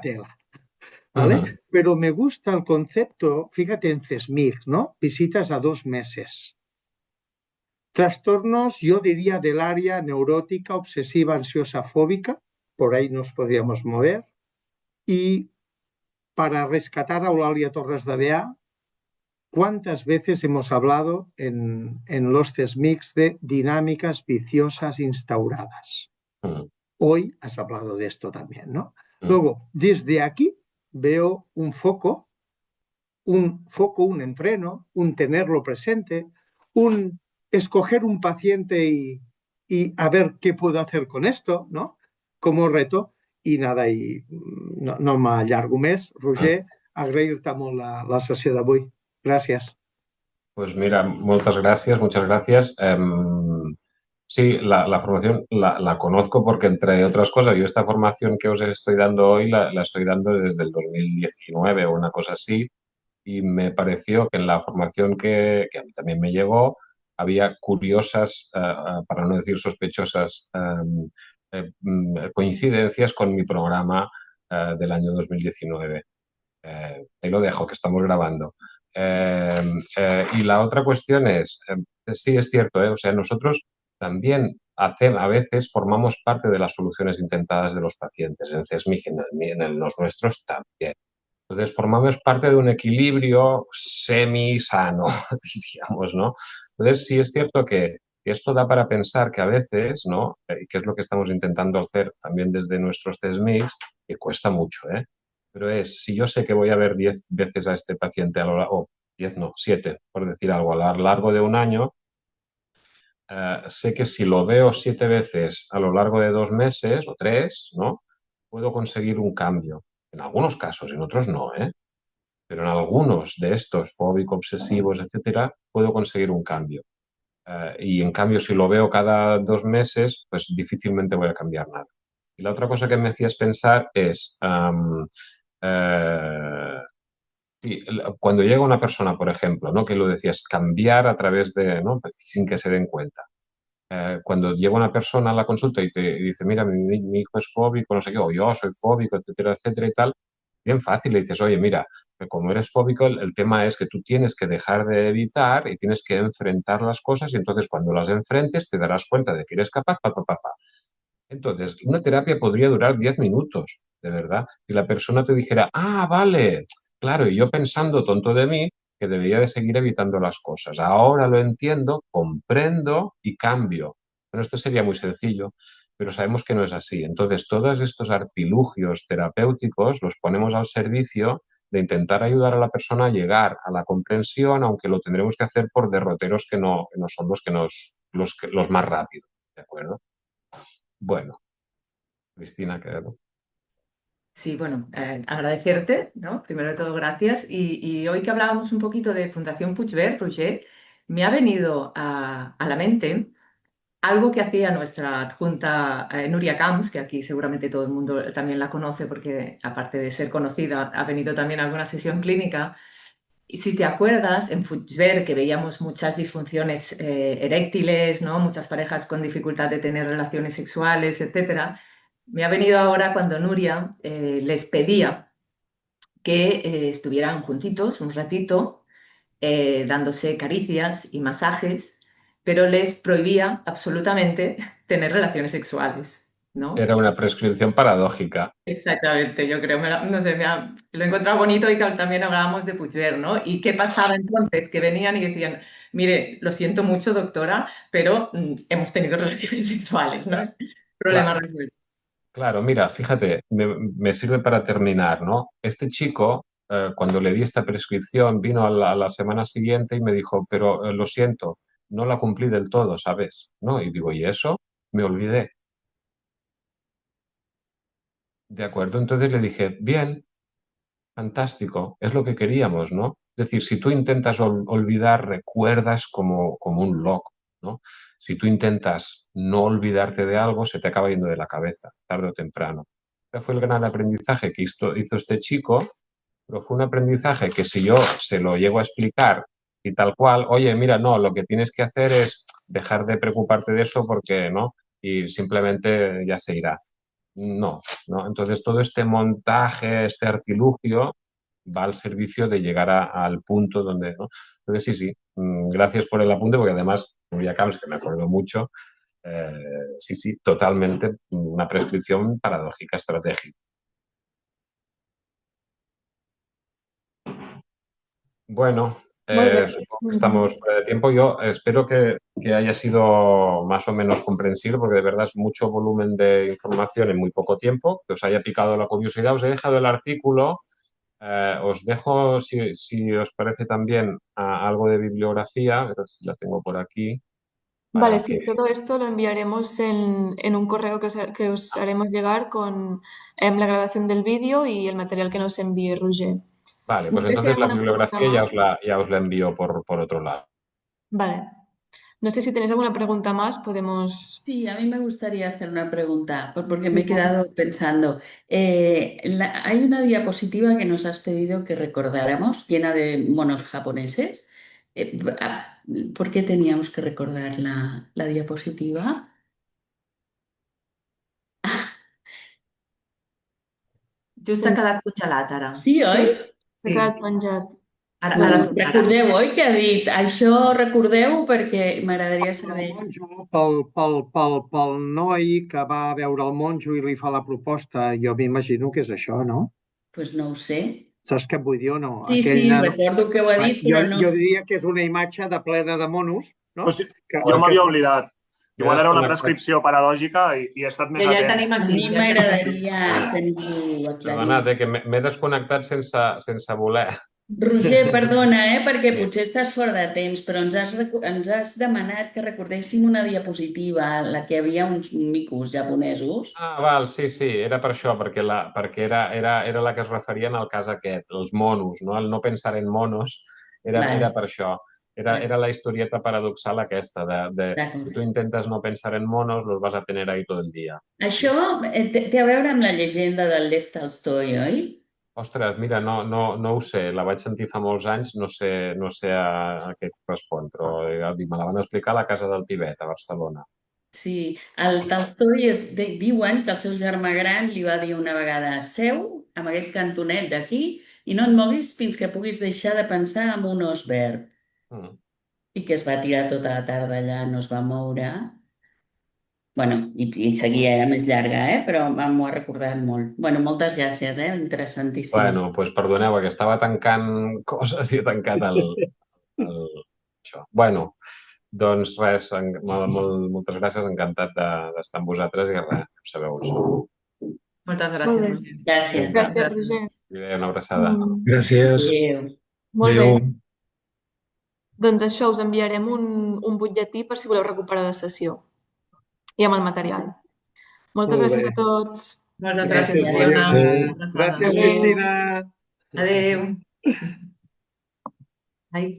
tela, ¿vale? Pero me gusta el concepto, fíjate en CESMIC, ¿no? Visitas a 2 meses. Trastornos, yo diría, del área neurótica, obsesiva, ansiosa, fóbica, por ahí nos podríamos mover. Y para rescatar a Eulalia Torres de Bea, ¿cuántas veces hemos hablado en los CESMICs de dinámicas viciosas instauradas? Hoy has hablado de esto también, ¿no? Luego, desde aquí veo un foco, un entreno, un tenerlo presente, un escoger un paciente y a ver qué puedo hacer con esto, ¿no? Como reto. I nada, i no m'allargo més. Roger, agrair-te molt la sessió d'avui. Gràcies. Pues mira, muchas gracias. Sí, la formación la conozco porque, entre otras cosas, yo esta formación que os estoy dando hoy la estoy dando desde el 2019 o una cosa así, y me pareció que en la formación que a mí también me llegó había curiosas, para no decir sospechosas, coincidencias con mi programa del año 2019. Ahí lo dejo, que estamos grabando. Y la otra cuestión es, sí, es cierto, o sea, nosotros también a veces formamos parte de las soluciones intentadas de los pacientes, en CESMIC, en los nuestros también. Entonces, formamos parte de un equilibrio semi-sano, diríamos, ¿no? Entonces, sí es cierto que esto da para pensar que a veces, ¿no? Y que es lo que estamos intentando hacer también desde nuestros CESMICs, que cuesta mucho, ¿eh? Pero si yo sé que voy a ver 10 veces a este paciente a lo largo, o 10 no, 7, por decir algo, a lo largo de un año, sé que si lo veo 7 veces a lo largo de 2 meses o 3, ¿no? Puedo conseguir un cambio. En algunos casos, en otros no, ¿eh? Pero en algunos de estos fóbico-obsesivos, etcétera, puedo conseguir un cambio. Y en cambio, si lo veo cada 2 meses, pues difícilmente voy a cambiar nada. Y la otra cosa que me hacías pensar es, cuando llega una persona, por ejemplo, ¿no? Que lo decías, cambiar a través de, ¿no? Pues sin que se den cuenta. Cuando llega una persona a la consulta y te dice, mira, mi hijo es fóbico, no sé qué, o yo soy fóbico, etcétera, etcétera y tal, bien fácil, le dices, oye, mira, como eres fóbico, el tema es que tú tienes que dejar de evitar y tienes que enfrentar las cosas, y entonces cuando las enfrentes te darás cuenta de que eres capaz, Entonces, una terapia podría durar 10 minutos, de verdad. Si la persona te dijera, ah, vale, claro, y yo pensando, tonto de mí, que debería de seguir evitando las cosas. Ahora lo entiendo, comprendo y cambio. Bueno, esto sería muy sencillo, pero sabemos que no es así. Entonces, todos estos artilugios terapéuticos los ponemos al servicio de intentar ayudar a la persona a llegar a la comprensión, aunque lo tendremos que hacer por derroteros que no son los más rápidos. ¿De acuerdo? Bueno, Cristina, quedado. Sí, bueno, agradecerte, ¿no? Primero de todo, gracias. Y hoy que hablábamos un poquito de Fundación Puigverd, Roger, me ha venido a la mente algo que hacía nuestra adjunta Núria Camps, que aquí seguramente todo el mundo también la conoce porque, aparte de ser conocida, ha venido también a alguna sesión clínica. Y si te acuerdas, en Puigverd, que veíamos muchas disfunciones eréctiles, ¿no? Muchas parejas con dificultad de tener relaciones sexuales, etcétera. Me ha venido ahora cuando Núria les pedía que estuvieran juntitos un ratito, dándose caricias y masajes, pero les prohibía absolutamente tener relaciones sexuales, ¿no? Era una prescripción paradójica. Exactamente, yo creo, no sé, lo he encontrado bonito y que también hablábamos de Puigvert, ¿no? ¿Y qué pasaba entonces? Que venían y decían, mire, lo siento mucho, doctora, pero hemos tenido relaciones sexuales, ¿no? Problema Claro, resuelto. claro, mira, fíjate, me sirve para terminar, ¿no? Este chico, cuando le di esta prescripción, vino a la semana siguiente y me dijo, pero lo siento, no la cumplí del todo, ¿sabes? ¿No? Y digo, ¿y eso? Me olvidé. De acuerdo, entonces le dije, bien, fantástico, es lo que queríamos, ¿no? Es decir, si tú intentas olvidar, recuerdas como un loco, ¿no? Si tú intentas no olvidarte de algo, se te acaba yendo de la cabeza, tarde o temprano. Ese fue el gran aprendizaje que hizo este chico, pero fue un aprendizaje que si yo se lo llego a explicar y tal cual, oye, mira, no, lo que tienes que hacer es dejar de preocuparte de eso porque, ¿no? Y simplemente ya se irá. No, ¿no? Entonces todo este montaje, este artilugio va al servicio de llegar al punto donde, ¿no? Entonces sí, sí, gracias por el apunte porque además, Nuria Camps, que me acuerdo mucho, eh, sí, sí, totalmente una prescripción paradójica, estratégica. Bueno, Molt bé. supongo que estamos fuera de tiempo. Yo espero que haya sido más o menos comprensible, porque de verdad es mucho volumen de información en muy poco tiempo, que os haya picado la curiosidad. Os he dejado el artículo, os dejo, si os parece también, algo de bibliografía, a ver si la tengo por aquí, Vale, para que... sí, todo esto lo enviaremos en un correo que os haremos llegar con la grabación del vídeo y el material que nos envíe Roger. Vale, No pues sé si hay entonces la alguna pregunta bibliografía más. ya os la envío por otro lado. Vale. No sé si tenéis alguna pregunta más, podemos... Sí, a mí me gustaría hacer una pregunta, porque me he quedado pensando. Hay una diapositiva que nos has pedido que recordáramos, llena de monos japoneses. Eh, ah, ¿Por qué teníamos que recordar la diapositiva? Jo s'ha quedat cotxalat ara. Sí, Sí, oi? s'ha Sí, quedat penjat. ara Bueno, tornarà. recordeu, oi, que ha dit? Això recordeu perquè m'agradaria El saber. monjo, pel noi que va a veure el monjo i li fa la proposta, jo m'imagino que és això, no? Pues no ho sé. Saps què et vull dir o no? Sí, Aquell sí, nano... recordo que ho ha dit, Jo, però no. jo diria que és una imatge de plena de monos, no? Pues Que jo el que m'havia està... oblidat. M'he Igual era una desconnectat. prescripció paradògica i he estat més Ja el atent. tenim A aquí, mi ja el tenim aquí. m'agradaria tenir-ho aclarit. Perdonad, que m'he desconnectat sense voler. Roger, perdona, perquè Sí. potser estàs fora de temps, però ens has demanat que recordéssim una diapositiva en la que hi havia uns micos japonesos. Ah, val, sí, sí, era per això, perquè era la que es referia en el cas aquest, els monos, no? El no pensar en monos era Vale, per això. Era la historieta paradoxal aquesta de si d'acord. tu intentes no pensar en monos, los vas a tener ahí todo el día. Això té a veure amb la llegenda del Lev Tolstoi, oi? Ostres, mira, no ho sé, la vaig sentir fa molts anys, no sé a què correspon, però me la van explicar a la Casa del Tibet, a Barcelona. Sí, el Tolstoi diuen que el seu germà gran li va dir una vegada seu amb aquest cantonet d'aquí i no et moguis fins que puguis deixar de pensar en un os verd. Mm. I que es va tirar tota la tarda allà, no es va moure. Bueno, i seguia, era més llarga, però m'ho ha recordat molt. Bueno, moltes gràcies, interessantíssim. Bueno, doncs perdoneu, que estava tancant coses i he tancat això. Bueno, doncs res, moltes gràcies, encantat d'estar amb vosaltres i res, sabeu on som. Moltes Molt gràcies, bé. Roger. Gràcies. Gràcies, Roger. Una abraçada. Gràcies. Adéu. Molt bé. Adéu. Doncs això, us enviarem un butlletí per si voleu recuperar la sessió i amb el material. Moltes Molt gràcies bé. a tots. Moltes Gràcies. gràcies. Adéu, una Gràcies, abraçada. gràcies, Adéu. Cristina. Adéu. Ai.